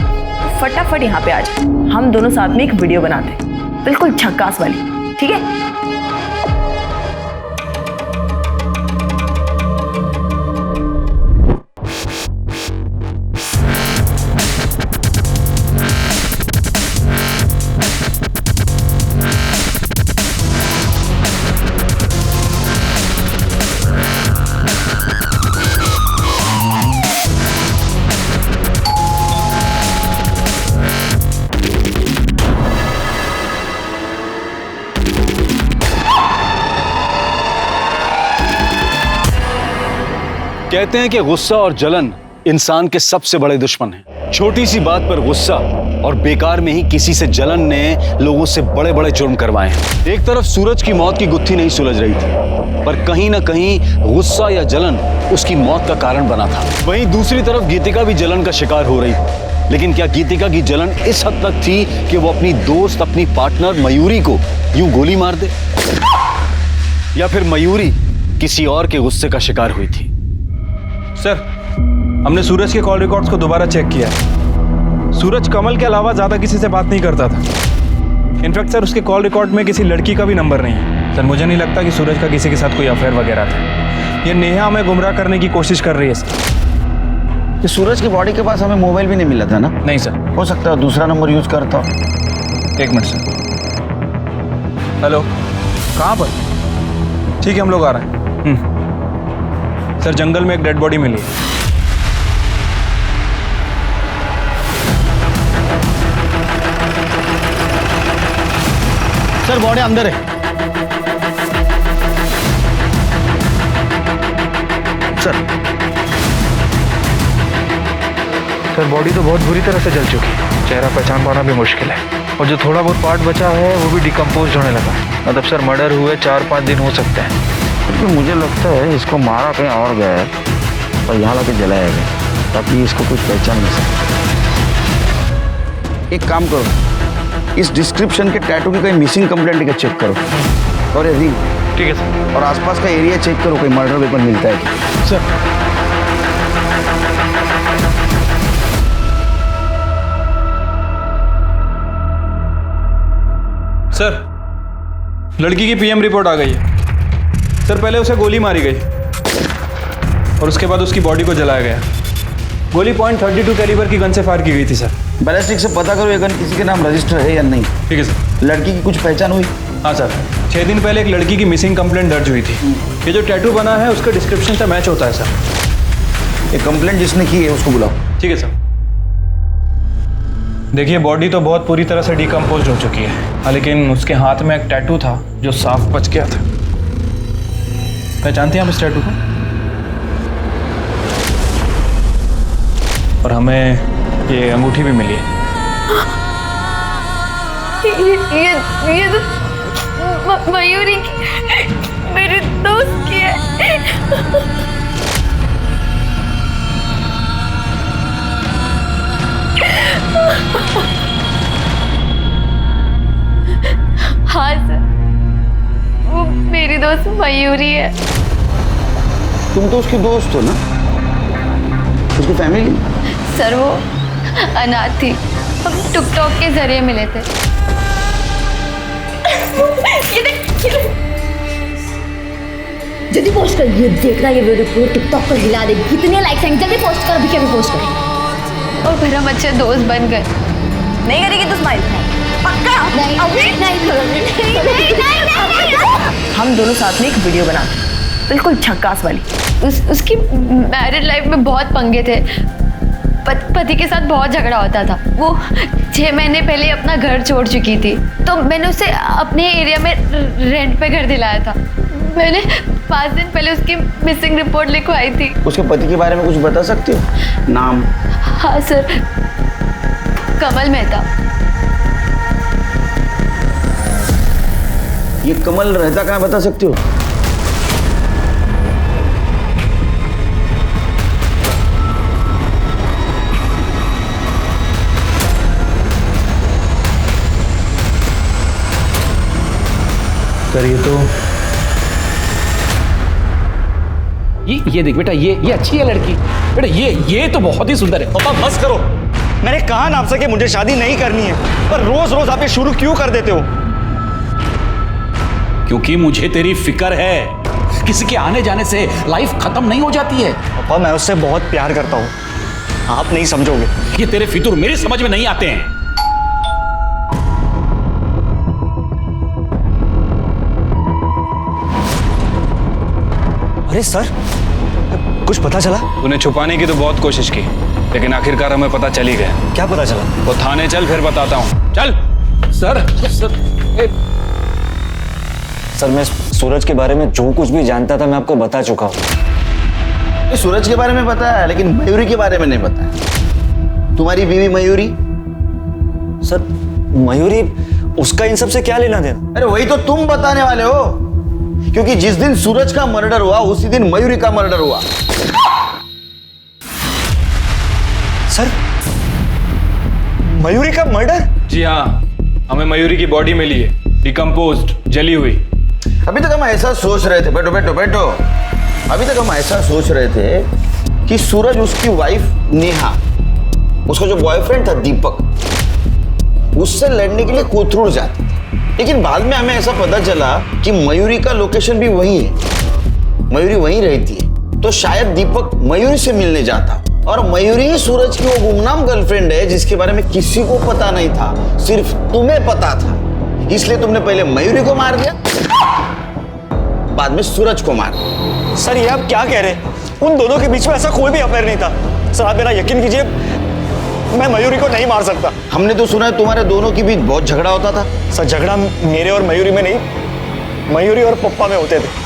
फटाफट यहाँ पे आ जा। हम दोनों साथ में एक वीडियो बनाते हैं, बिल्कुल झक्कास वाली, ठीक है? कहते हैं कि गुस्सा और जलन इंसान के सबसे बड़े दुश्मन हैं। छोटी सी बात पर गुस्सा और बेकार में ही किसी से जलन ने लोगों से बड़े बड़े जुर्म करवाए हैं। एक तरफ सूरज की मौत की गुत्थी नहीं सुलझ रही थी, पर कहीं ना कहीं गुस्सा या जलन उसकी मौत का कारण बना था। वहीं दूसरी तरफ गीतिका भी जलन का शिकार हो रही थी। लेकिन क्या गीतिका की जलन इस हद तक थी कि वो अपनी दोस्त, अपनी पार्टनर मयूरी को यूं गोली मार दे, या फिर मयूरी किसी और के गुस्से का शिकार हुई थी? सर, हमने सूरज के कॉल रिकॉर्ड्स को दोबारा चेक किया। सूरज कमल के अलावा ज्यादा किसी से बात नहीं करता था। इनफैक्ट सर, उसके कॉल रिकॉर्ड में किसी लड़की का भी नंबर नहीं है। सर, मुझे नहीं लगता कि सूरज का किसी के साथ कोई अफेयर वगैरह था। ये नेहा हमें गुमराह करने की कोशिश कर रही है सर। कि सूरज की बॉडी के पास हमें मोबाइल भी नहीं मिला था ना? नहीं सर। हो सकता है दूसरा नंबर यूज करता। एक मिनट सर। हेलो, कहाँ पर? ठीक है, हम लोग आ रहे हैं। सर, जंगल में एक डेड बॉडी मिली है। सर, बॉडी अंदर है। सर, बॉडी तो बहुत बुरी तरह से जल चुकी है। चेहरा पहचान पाना भी मुश्किल है, और जो थोड़ा बहुत पार्ट बचा है वो भी डिकम्पोज होने लगा। मतलब सर, मर्डर हुए 4-5 दिन हो सकते हैं। क्योंकि मुझे लगता है इसको मारा कहीं और गया है और यहाँ लाके जलाया गया ताकि इसको कुछ पहचान नहीं सके। एक काम करो, इस डिस्क्रिप्शन के टैटू की कहीं मिसिंग कंप्लेंट का चेक करो और यदि ठीक है सर, और आसपास का एरिया चेक करो, कोई मर्डर वेपन मिलता है क्या? सर, सर, लड़की की पीएम रिपोर्ट आ गई है। सर, पहले उसे गोली मारी गई और उसके बाद उसकी बॉडी को जलाया गया। गोली .32 कैलिबर की गन से फायर की गई थी सर। बैलिस्टिक से पता करो ये गन किसी के नाम रजिस्टर है या नहीं। ठीक है सर। लड़की की कुछ पहचान हुई? हाँ सर, 6 दिन पहले एक लड़की की मिसिंग कंप्लेंट दर्ज हुई थी। ये जो टैटू बना है उसका डिस्क्रिप्शन से मैच होता है सर। ये कंप्लेंट जिसने की है उसको बुलाओ। ठीक है सर। देखिए, बॉडी तो बहुत पूरी तरह से डिकम्पोज हो चुकी है, लेकिन उसके हाथ में एक टैटू था जो साफ बच गया था। पहचानते हैं आप इस टैटू को? और हमें ये अंगूठी भी मिली है। ये तो मयूरी की, मेरे दोस्त की है। हाँ सर, वो मेरी दोस्त मयूरी है। तुम तो उसकी दोस्त हो ना? उसकी फैमिली? सर, वो अनाथ थी, हम टिकटॉक के जरिए मिले थे। जल्दी पोस्ट कर, ये देखना, ये वीडियो पूरे टिकटॉक पर हिला दे। कितने लाइक्स आएंगे? जल्दी पोस्ट कर, अभी के अभी पोस्ट कर। और फिर हम अच्छे दोस्त बन गए। नहीं करेगी तो स्माइल पक्का? नहीं, अभी नहीं। हम दोनों साथ में एक वीडियो बनाते, बिल्कुल झक्कास वाली। उसकी मैरिड लाइफ में बहुत पंगे थे। पति के साथ बहुत झगड़ा होता था। वो 6 महीने पहले अपना घर छोड़ चुकी थी, तो मैंने उसे अपने एरिया में रेंट पे घर दिलाया था। मैंने 5 दिन पहले उसकी मिसिंग रिपोर्ट लिखवाई थी। उसके पति के बारे में कुछ बता सकते हो? नाम? हाँ सर, कमल मेहता। ये कमल रहता कहाँ बता सकते हो? सर, ये तो ये देख बेटा, ये अच्छी है लड़की बेटा। ये तो बहुत ही सुंदर है। पापा बस करो, मैंने कहा ना आपसे कि मुझे शादी नहीं करनी है, पर रोज रोज आप ये शुरू क्यों कर देते हो? क्योंकि मुझे तेरी फिक्र है। किसी के आने जाने से लाइफ खत्म नहीं हो जाती है। पापा, मैं उससे बहुत प्यार करता हूँ, आप नहीं समझोगे। ये तेरे फितूर मेरे समझ में नहीं आते हैं। अरे सर, कुछ पता चला? उन्हें छुपाने की तो बहुत कोशिश की, लेकिन आखिरकार हमें पता चल ही गया। क्या पता चला? वो थाने चल, फिर बताता हूँ। चल। सर, मैं सूरज के बारे में जो कुछ भी जानता था मैं आपको बता चुका हूँ। सूरज के बारे में पता है, लेकिन मयूरी के बारे में नहीं पता है। तुम्हारी बीवी मयूरी सर मयूरी, उसका इन सब से क्या लेना देना? अरे वही तो तुम बताने वाले हो, क्योंकि जिस दिन सूरज का मर्डर हुआ उसी दिन मयूरी का मर्डर हुआ। सर मयूरी का मर्डर? जी हाँ, हमें मयूरी की बॉडी मिली है, डिकम्पोज्ड, जली हुई। अभी तक हम ऐसा सोच रहे थे, बैठो बैठो बैठो, अभी तक हम ऐसा सोच रहे थे कि सूरज उसकी वाइफ नेहा, उसका जो बॉयफ्रेंड था दीपक, उससे लड़ने के लिए कोथरूड जाते थे। लेकिन बाद में हमें ऐसा पता चला कि मयूरी का लोकेशन भी वही है, मयूरी वहीं रहती है। तो शायद दीपक मयूरी से मिलने जाता, और मयूरी ही सूरज की वो गुमनाम गर्लफ्रेंड है जिसके बारे में किसी को पता नहीं था, सिर्फ तुम्हें पता था। इसलिए तुमने पहले मयूरी को मार दिया, बाद में सूरज को मार दिया। सर ये आप क्या कह रहे हैं? उन दोनों के बीच में ऐसा कोई भी अफेयर नहीं था। सर आप मेरा यकीन कीजिए, मैं मयूरी को नहीं मार सकता। हमने तो सुना है तुम्हारे दोनों के बीच बहुत झगड़ा होता था। सर झगड़ा मेरे और मयूरी में नहीं, मयूरी और पप्पा में होते थे।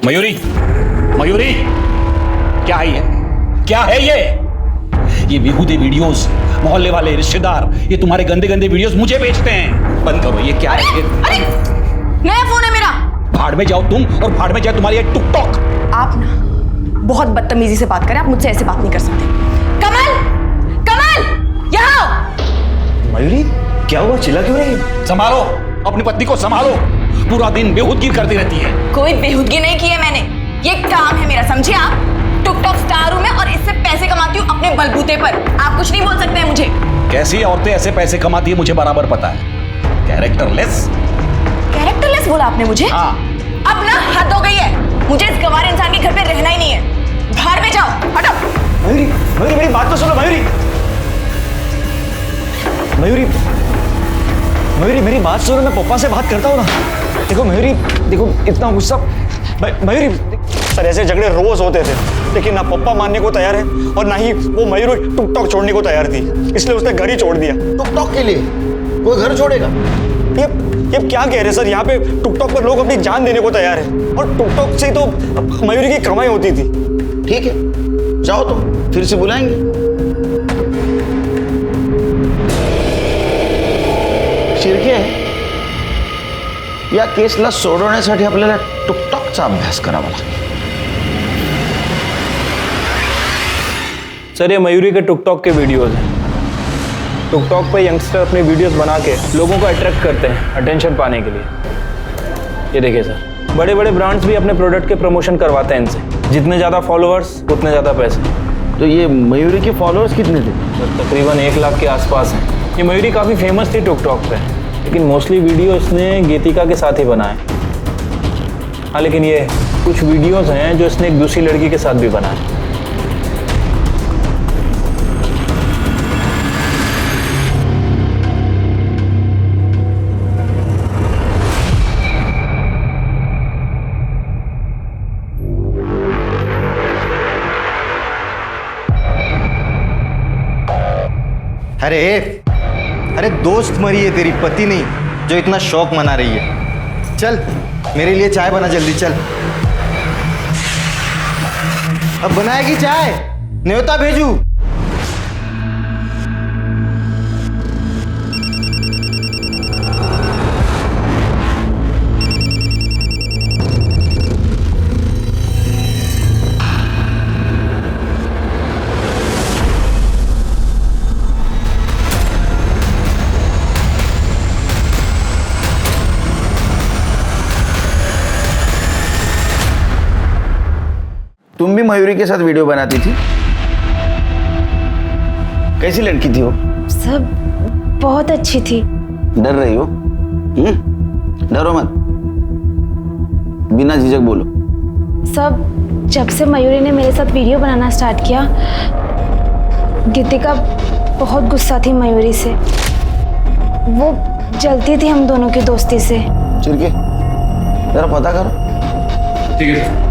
मयूरी, मयूरी, क्या है ये? क्या है ये बेहूदे वीडियोस, मोहल्ले वाले रिश्तेदार ये तुम्हारे गंदे गंदे वीडियोस मुझे भेजते हैं। बंद करो, ये क्या है? अरे नया फोन है मेरा। भाड़ में जाओ तुम, और भाड़ में जाए तुम्हारी ये टिकटॉक। आप ना बहुत बदतमीजी से बात करें, आप मुझसे ऐसे बात नहीं कर सकते। कमल, कमल यहाँ आओ। मयूरी क्या हुआ, चिल्ला क्यों रही है? संभालो अपनी पत्नी को, संभालो, पूरा दिन बेहूदगी करती रहती है। कोई बेहूदगी नहीं की है मैंने, ये काम है मेरा, समझे आप? टिकटॉक स्टार हूं मैं और इससे पैसे कमाती हूँ अपने बलबूते पर। आप कुछ नहीं बोल सकते हैं मुझे। कैसी औरतें ऐसे पैसे कमाती है मुझे बराबर पता है। कैरेक्टरलेस। कैरेक्टरलेस बोला आपने मुझे? हाँ। अब ना हद हो गई है, मुझे इस गंवार इंसान के घर पे रहना ही नहीं है। बाहर में जाओ, हटो। मयूरी, मयूरी मेरी बात तो सुनो। मयूरी, मयूरी, मयूरी मेरी बात सुनो, मैं पप्पा से बात करता हूँ ना। देखो मयूरी, देखो इतना गुस्सा। मयूरी, सर ऐसे झगड़े रोज होते थे, लेकिन ना पप्पा मानने को तैयार है और ना ही वो मयूरी टिकटॉक छोड़ने को तैयार थी, इसलिए उसने घर ही छोड़ दिया। टिकटॉक के लिए कोई घर छोड़ेगा? ये क्या कह रहे हैं सर? यहाँ पे टिकटॉक पर लोग अपनी जान देने को तैयार है, और टिकटॉक से तो मयूरी की कमाई होती थी। ठीक है, जाओ तुम, फिर से बुलाएंगे। शिर्के या केसला सोडवण्यासाठी आपल्याला टिकटॉकचा अभ्यास करावा लागेल। सर ये मयूरी के टिकटॉक के वीडियोस हैं। टिकटॉक पे यंगस्टर अपने वीडियोस बना के लोगों को अट्रैक्ट करते हैं अटेंशन पाने के लिए। ये देखिए सर, बड़े बड़े ब्रांड्स भी अपने प्रोडक्ट के प्रमोशन करवाते हैं इनसे। जितने ज़्यादा फॉलोअर्स उतने ज़्यादा पैसे। तो ये मयूरी के फॉलोअर्स कितने थे? सर तकरीबन 1 लाख के आसपास हैं। ये मयूरी काफ़ी फेमस थी टिकटॉक पे, लेकिन मोस्टली वीडियो इसने गीतिका के साथ ही बनाए। हाँ लेकिन ये कुछ वीडियोस हैं जो इसने एक दूसरी लड़की के साथ भी बनाए। अरे दोस्त मरी है तेरी, पति नहीं, जो इतना शौक मना रही है। चल मेरे लिए चाय बना जल्दी, चल। अब बनाएगी चाय? न्योता भेजू? तुम भी मयूरी के साथ वीडियो बनाती थी? कैसी लड़की थी वो? सब बहुत अच्छी थी। डर रही हो? डरो मत, बिना झिझक बोलो। सब जब से मयूरी ने मेरे साथ वीडियो बनाना स्टार्ट किया, गीतिका बहुत गुस्सा थी मयूरी से। वो जलती थी हम दोनों की दोस्ती से। चिरके, जरा पता करो। ठीक है।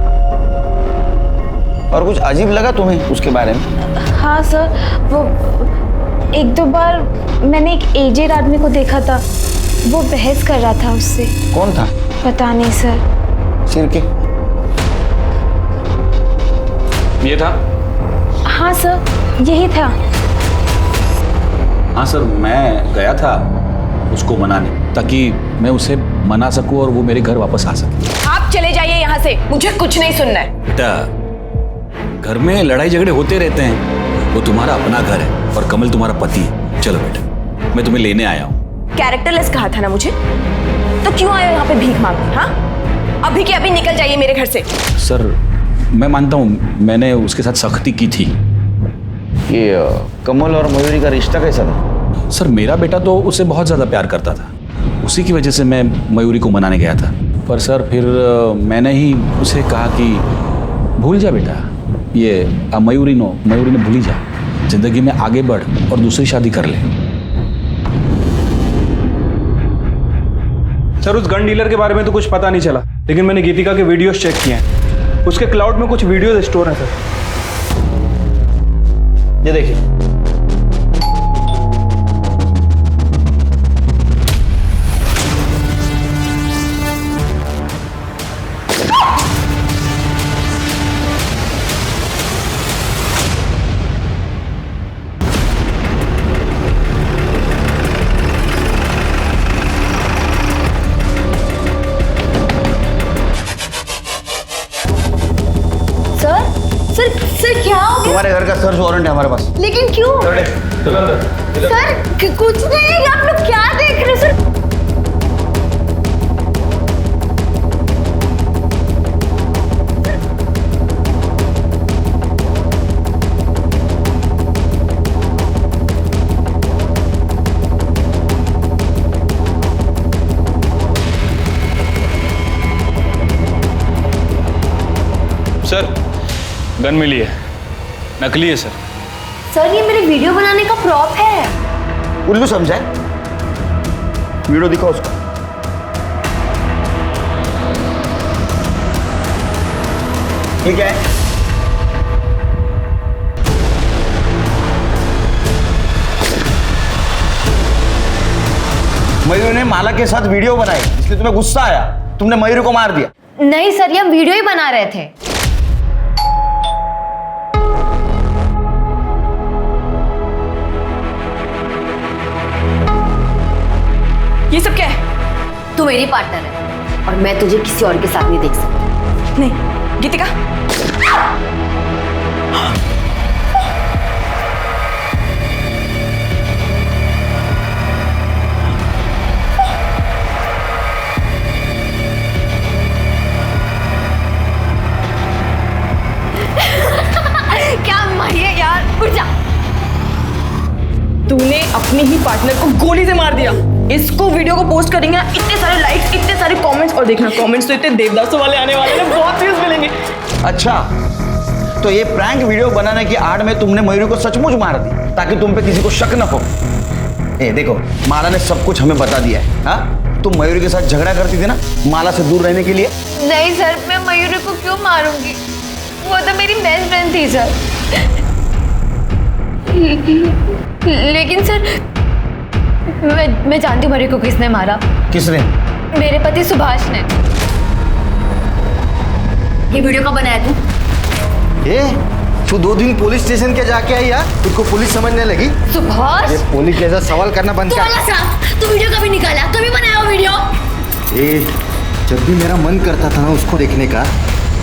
और कुछ अजीब लगा तुम्हें उसके बारे में? हाँ सर, वो 1-2 बार मैंने एक एजेड आदमी को देखा था वो बहस कर रहा था उससे। कौन था? पता नहीं सर। सिर के? ये था? हाँ सर, यही था। हाँ सर, मैं गया था उसको मनाने, ताकि मैं उसे मना सकूं और वो मेरे घर वापस आ सके। आप चले जाइए यहाँ से, मुझे कुछ नहीं सुनना है। बेटा, घर में लड़ाई झगड़े होते रहते हैं, वो तुम्हारा अपना घर है और कमल तुम्हारा पति है। चलो बेटा, मैं तुम्हें लेने आया हूँ। कैरेक्टरलेस कहा था ना मुझे, तो क्यों आए हो यहाँ पे भीख मांगने? हाँ, अभी के अभी निकल जाइए मेरे घर से। सर, मैं मानता हूँ मैंने उसके साथ सख्ती की थी। ये कमल और मयूरी का रिश्ता कैसा था? सर, मेरा बेटा तो उससे बहुत ज़्यादा प्यार करता था, उसी की वजह से मैं मयूरी को मनाने गया था। पर सर, फिर मैंने ही उसे कहा कि भूल जा बेटा, ये मयूरी ने भूल ही जा, जिंदगी में आगे बढ़ और दूसरी शादी कर ले। सर, उस गन डीलर के बारे में तो कुछ पता नहीं चला, लेकिन मैंने गीतिका के वीडियोस चेक किए हैं। उसके क्लाउड में कुछ वीडियोस स्टोर हैं सर। ये देखिए। सर क्या हो गया? तुम्हारे घर का सर्च वारंट है हमारे पास। लेकिन क्यों? सर कुछ नहीं, आप लोग क्या देख रहे सर? सर, गन मिली है, नकली है सर। सर, ये मेरे वीडियो बनाने का प्रॉप है। उल्लू समझा? वीडियो दिखाओ उसको। ये क्या है? मयूरी ने माला के साथ वीडियो बनाई, इसलिए तुम्हें गुस्सा आया, तुमने मयूरी को मार दिया। नहीं सर, ये हम वीडियो ही बना रहे थे। ये सब क्या है? तू मेरी पार्टनर है और मैं तुझे किसी और के साथ नहीं देख सकती। नहीं, गीतिका। क्या मारिए यार, उठ जा। तूने अपने ही पार्टनर को गोली से मार दिया। इसको वीडियो को पोस्ट करेंगे ना, इतने सारे लाइक्स, इतने सारे कमेंट्स, और देखना कमेंट्स तो इतने देवदासों वाले आने वाले हैं, बहुत व्यूज मिलेंगे। अच्छा, तो ये प्रैंक वीडियो बनाने की आड़ में तुमने मयूरी को सचमुच मार दी ताकि तुम पे किसी को शक न हो। ए देखो, माला ने सब कुछ हमें बता दिया है। हाँ, तुम मयूरी के साथ झगड़ा करती थी ना माला से दूर रहने के लिए। नहीं सर, मैं मयूरी को क्यों मारूंगी? वो तो मेरी बेस्ट फ्रेंड थी सर। लेकिन सर, मैं जानती हूँ मयूरी को किसने मारा। किसने? मेरे पति सुभाष ने। ये वीडियो कब बनाया तू? तू 2 दिन पुलिस स्टेशन के जाके आई यार, तुझको पुलिस समझने लगी? सुभाष, ये पुलिस जैसा सवाल करना बंद कर। तू वीडियो कभी निकाला? कभी बनाया वो वीडियो? जब भी मेरा मन करता था ना उसको देखने का,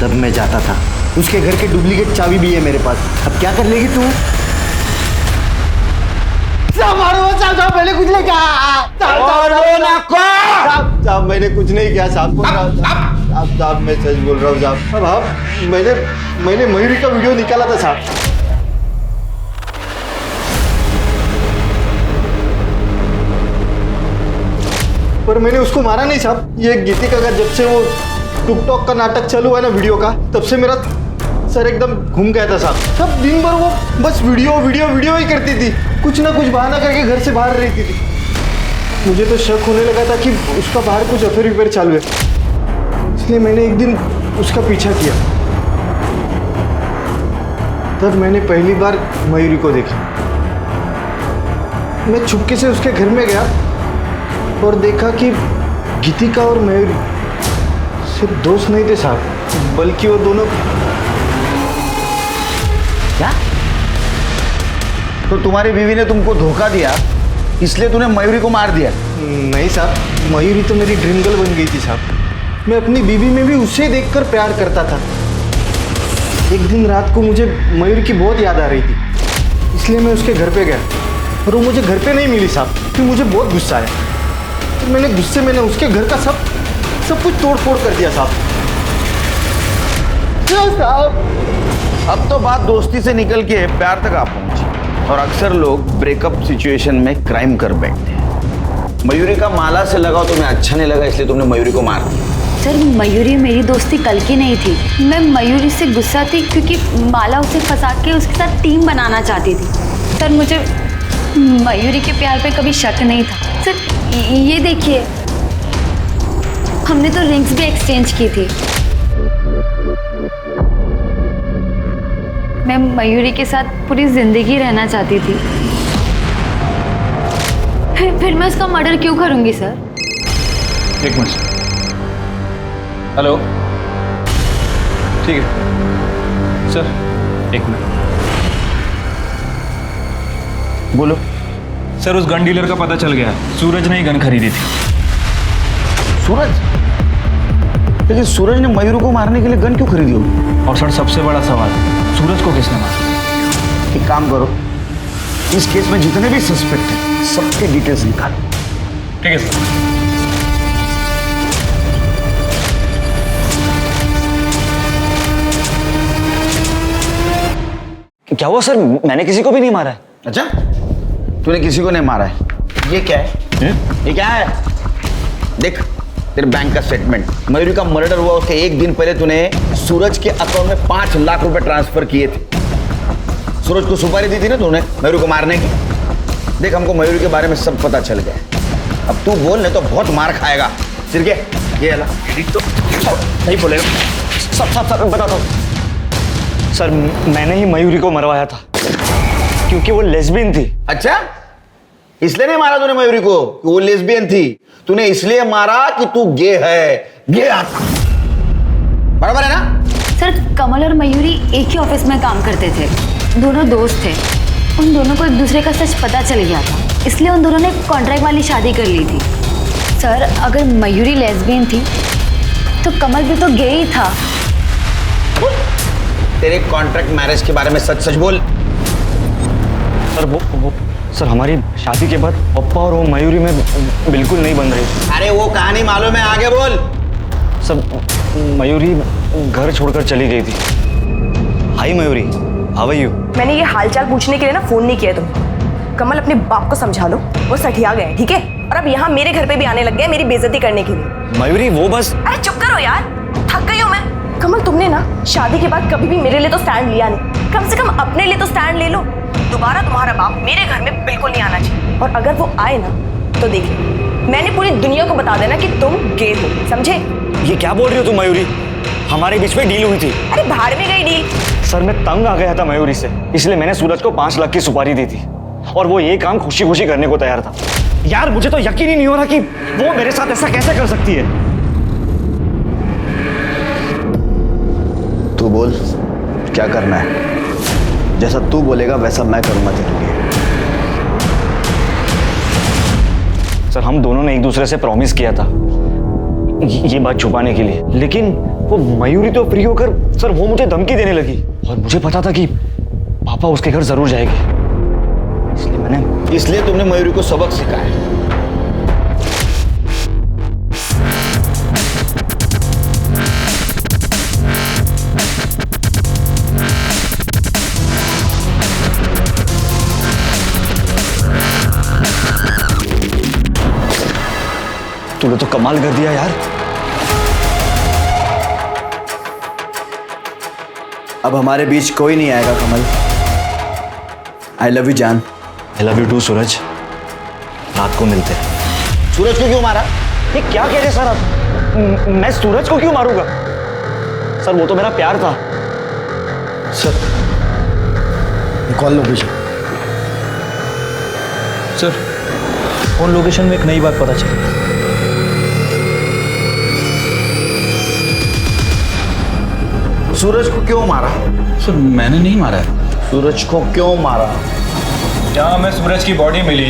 तब मैं जाता था। उसके घर के डुप्लीकेट चाबी भी है मेरे पास। अब क्या कर लेगी तू? साहब, मैंने कुछ नहीं कहा। साहब, मैंने कुछ नहीं किया साहब। साहब, मैं सच बोल रहा हूँ साहब। अब मैंने मयूरी का वीडियो निकाला था साहब। पर मैंने उसको मारा नहीं साहब। ये गीतिका का जब से वो टिकटॉक का नाटक चालू हुआ ना वीडियो का, तब से मेरा सर एकदम घूम गया था साहब। सब दिन भर वो बस वीडियो ही करती थी, कुछ ना कुछ बहाना करके घर से बाहर रहती थी। मुझे तो शक होने लगा था कि उसका बाहर कुछ अफेयर चालू है, इसलिए मैंने एक दिन उसका पीछा किया। तब मैंने पहली बार मयूरी को देखा। मैं चुपके से उसके घर में गया और देखा कि गीतिका और मयूरी सिर्फ दोस्त नहीं थे साहब, बल्कि वो दोनों। क्या? तो तुम्हारी बीवी ने तुमको धोखा दिया, इसलिए तूने मयूरी को मार दिया? नहीं साहब, मयूरी तो मेरी ड्रीम गर्ल बन गई थी साहब। मैं अपनी बीवी में भी उसे देखकर प्यार करता था। एक दिन रात को मुझे मयूरी की बहुत याद आ रही थी, इसलिए मैं उसके घर पे गया और वो मुझे घर पे नहीं मिली साहब। फिर मुझे बहुत गुस्सा आया, तो मैंने गुस्से में उसके घर का सब कुछ तोड़ फोड़ कर दिया साहब। अब तो बात दोस्ती से निकल के प्यार तक आ पहुंची, और अक्सर लोग ब्रेकअप सिचुएशन में क्राइम कर बैठते हैं। मयूरी का माला से लगाव तुम्हें अच्छा नहीं लगा, इसलिए तुमने मयूरी को मार दिया। सर, मयूरी मेरी दोस्ती कल की नहीं थी। मैं मयूरी से गुस्सा थी क्योंकि माला उसे फंसा के उसके साथ टीम बनाना चाहती थी। सर, मुझे मयूरी के प्यार पे कभी शक नहीं था। सर, ये देखिए, हमने तो रिंग्स भी एक्सचेंज की थी। मैं मयूरी के साथ पूरी जिंदगी रहना चाहती थी। फिर मैं उसका मर्डर क्यों करूंगी सर? एक मिनट। हेलो, ठीक है सर, एक मिनट। बोलो सर, उस गन डीलर का पता चल गया, सूरज ने ही गन खरीदी थी। सूरज? लेकिन सूरज ने मयूरी को मारने के लिए गन क्यों खरीदी होगी? और सर, सबसे बड़ा सवाल, सूरज को किसने मारा? एक काम करो, इस केस में जितने भी सस्पेक्ट हैं सबके डिटेल्स निकालो। ठीक है सर। क्या हुआ सर? मैंने किसी को भी नहीं मारा है। अच्छा, तूने किसी को नहीं मारा है? ये क्या है? ये क्या है? देख, तेरे बैंक का स्टेटमेंट। मयूरी का मर्डर हुआ उसके एक दिन पहले तूने सूरज के अकाउंट में 5 लाख रुपए ट्रांसफर किए थे। सूरज को सुपारी दी थी ना तूने मयूरी को मारने की। देख, हमको मयूरी के बारे में सब पता चल गया। अब तू बोल, नहीं तो बहुत मार खाएगा। सिर के ये तो नहीं बोलेगा। सब बताता हूँ सर, मैंने ही मयूरी को मरवाया था क्योंकि वो लेस्बियन थी। अच्छा, इसलिए नहीं मारा तूने मयूरी को कि वो लेस्बियन थी? तूने इसलिए मारा कि तू गे है। गे बराबर है ना? सर, कमल और मयूरी एक ही ऑफिस में काम करते थे, दोनों दोस्त थे। उन दोनों को एक दूसरे का सच पता चल गया था, इसलिए उन दोनों ने कॉन्ट्रैक्ट वाली शादी कर ली थी। सर, अगर मयूरी लेस्बियन थी तो कमल भी तो गे ही था। तेरे कॉन्ट्रैक्ट मैरिज के बारे में सच सच बोल। सर, वो सर, हमारी शादी के बाद पप्पा और वो मयूरी में बिल्कुल नहीं बन रही। अरे वो कहानी मालूम है, आगे बोल। सर, मयूरी घर छोड़कर चली गई थी। हाय मयूरी, हाउ आर यू? मैंने ये हालचाल पूछने के लिए ना फोन नहीं किया तुम। कमल, अपने बाप को समझा लो, वो सठिया गए, ठीक है? और अब यहाँ मेरे घर पे भी आने लग गए मेरी बेइज्जती करने के लिए। मयूरी, वो बस। अरे चुप करो यार, थक गई हूँ मैं। कमल, तुमने ना शादी के बाद कभी भी मेरे लिए तो स्टैंड लिया नहीं, कम से कम अपने लिए तो स्टैंड ले लो। दोबारा तुम्हारा बाप मेरे घर में बिल्कुल नहीं आना चाहिए, और अगर वो आए ना तो देख लो, मैंने पूरी दुनिया को बता देना कि तुम गे हो, समझे? ये क्या बोल रही हो तुम मयूरी? हमारे बीच में डील हुई थी। अरे भाड़ में गई डील। सर, मैं तंग आ गया था मयूरी से, इसलिए मैंने सूरज को 5 लाख की सुपारी दी थी, और वो ये काम खुशी खुशी करने को तैयार था। यार, मुझे तो यकीन ही नहीं हो रहा कि वो मेरे साथ ऐसा कैसे कर सकती है। तू बोल, क्या करना है? जैसा तू बोलेगा वैसा मैं करूंगा तेरे लिए। सर, हम दोनों ने एक दूसरे से प्रॉमिस किया था ये बात छुपाने के लिए, लेकिन वो मयूरी तो फ्री होकर सर वो मुझे धमकी देने लगी, और मुझे पता था कि पापा उसके घर जरूर जाएंगे, इसलिए तुमने मयूरी को सबक सिखाया। तूने तो कमाल कर दिया यार। अब हमारे बीच कोई नहीं आएगा कमल। आई लव यू जान। आई लव यू टू सूरज। रात को मिलते हैं। सूरज को क्यों मारा? ये क्या कह रहे सर आप? मैं सूरज को क्यों मारूंगा? सर, वो तो मेरा प्यार था। Sir, call location. Sir, phone location में एक नई बात पता चली। सूरज को क्यों मारा? सर मैंने नहीं मारा है। सूरज को क्यों मारा? जहाँ हमें सूरज की बॉडी मिली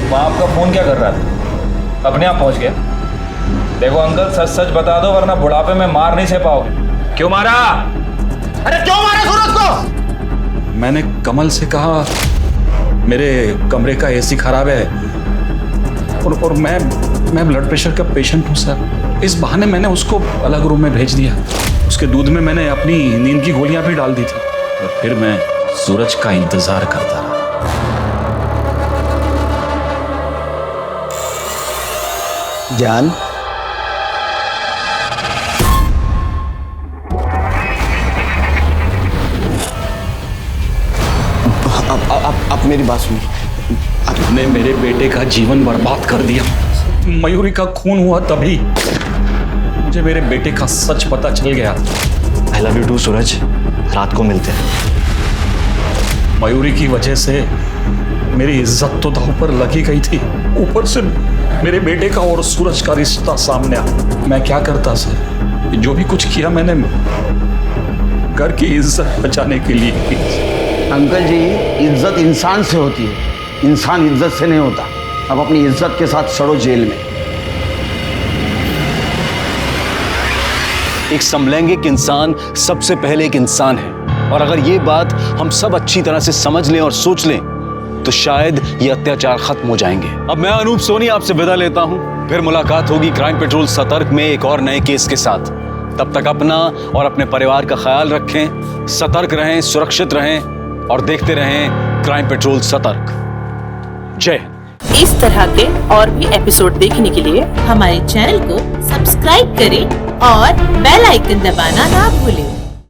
वहाँ आपका फोन क्या कर रहा था? अपने आप पहुँच गया। देखो अंकल, सच सच बता दो वरना बुढ़ापे में मार नहीं सह पाओगे। क्यों मारा? अरे क्यों मारा सूरज को? मैंने कमल से कहा मेरे कमरे का एसी खराब है और मैं ब्लड प्रेशर का पेशेंट हूँ सर। इस बहाने मैंने उसको अलग रूम में भेज दिया। उसके दूध में मैंने अपनी नींद की गोलियां भी डाल दी थी और फिर मैं सूरज का इंतजार करता रहा। जान, आप मेरी बात सुनिए। आपने मेरे बेटे का जीवन बर्बाद कर दिया। मयूरी का खून हुआ तभी मुझे मेरे बेटे का सच पता चल गया। आई लव यू टू सूरज, रात को मिलते हैं। मयूरी की वजह से मेरी इज्जत तो दांव पर लगी गई थी, ऊपर से मेरे बेटे का और सूरज का रिश्ता सामने आ। मैं क्या करता सर? जो भी कुछ किया मैंने घर की इज्जत बचाने के लिए की। अंकल जी, इज्जत इंसान से होती है, इंसान इज्जत से नहीं होता। अब अपनी इज्जत के साथ सड़ो जेल में। एक समलैंगिक इंसान सबसे पहले एक इंसान है, और अगर ये बात हम सब अच्छी तरह से समझ लें और सोच लें तो शायद ये अत्याचार खत्म हो जाएंगे। अब मैं अनूप सोनी आपसे विदा लेता हूं। फिर मुलाकात होगी क्राइम पेट्रोल सतर्क में एक और नए केस के साथ। तब तक अपना और अपने परिवार का ख्याल रखें, सतर्क रहें, सुरक्षित रहें और देखते रहें क्राइम पेट्रोल सतर्क। जय। इस तरह के और भी एपिसोड देखने के लिए हमारे चैनल को सब्सक्राइब करें और बेल आइकन दबाना ना भूलें।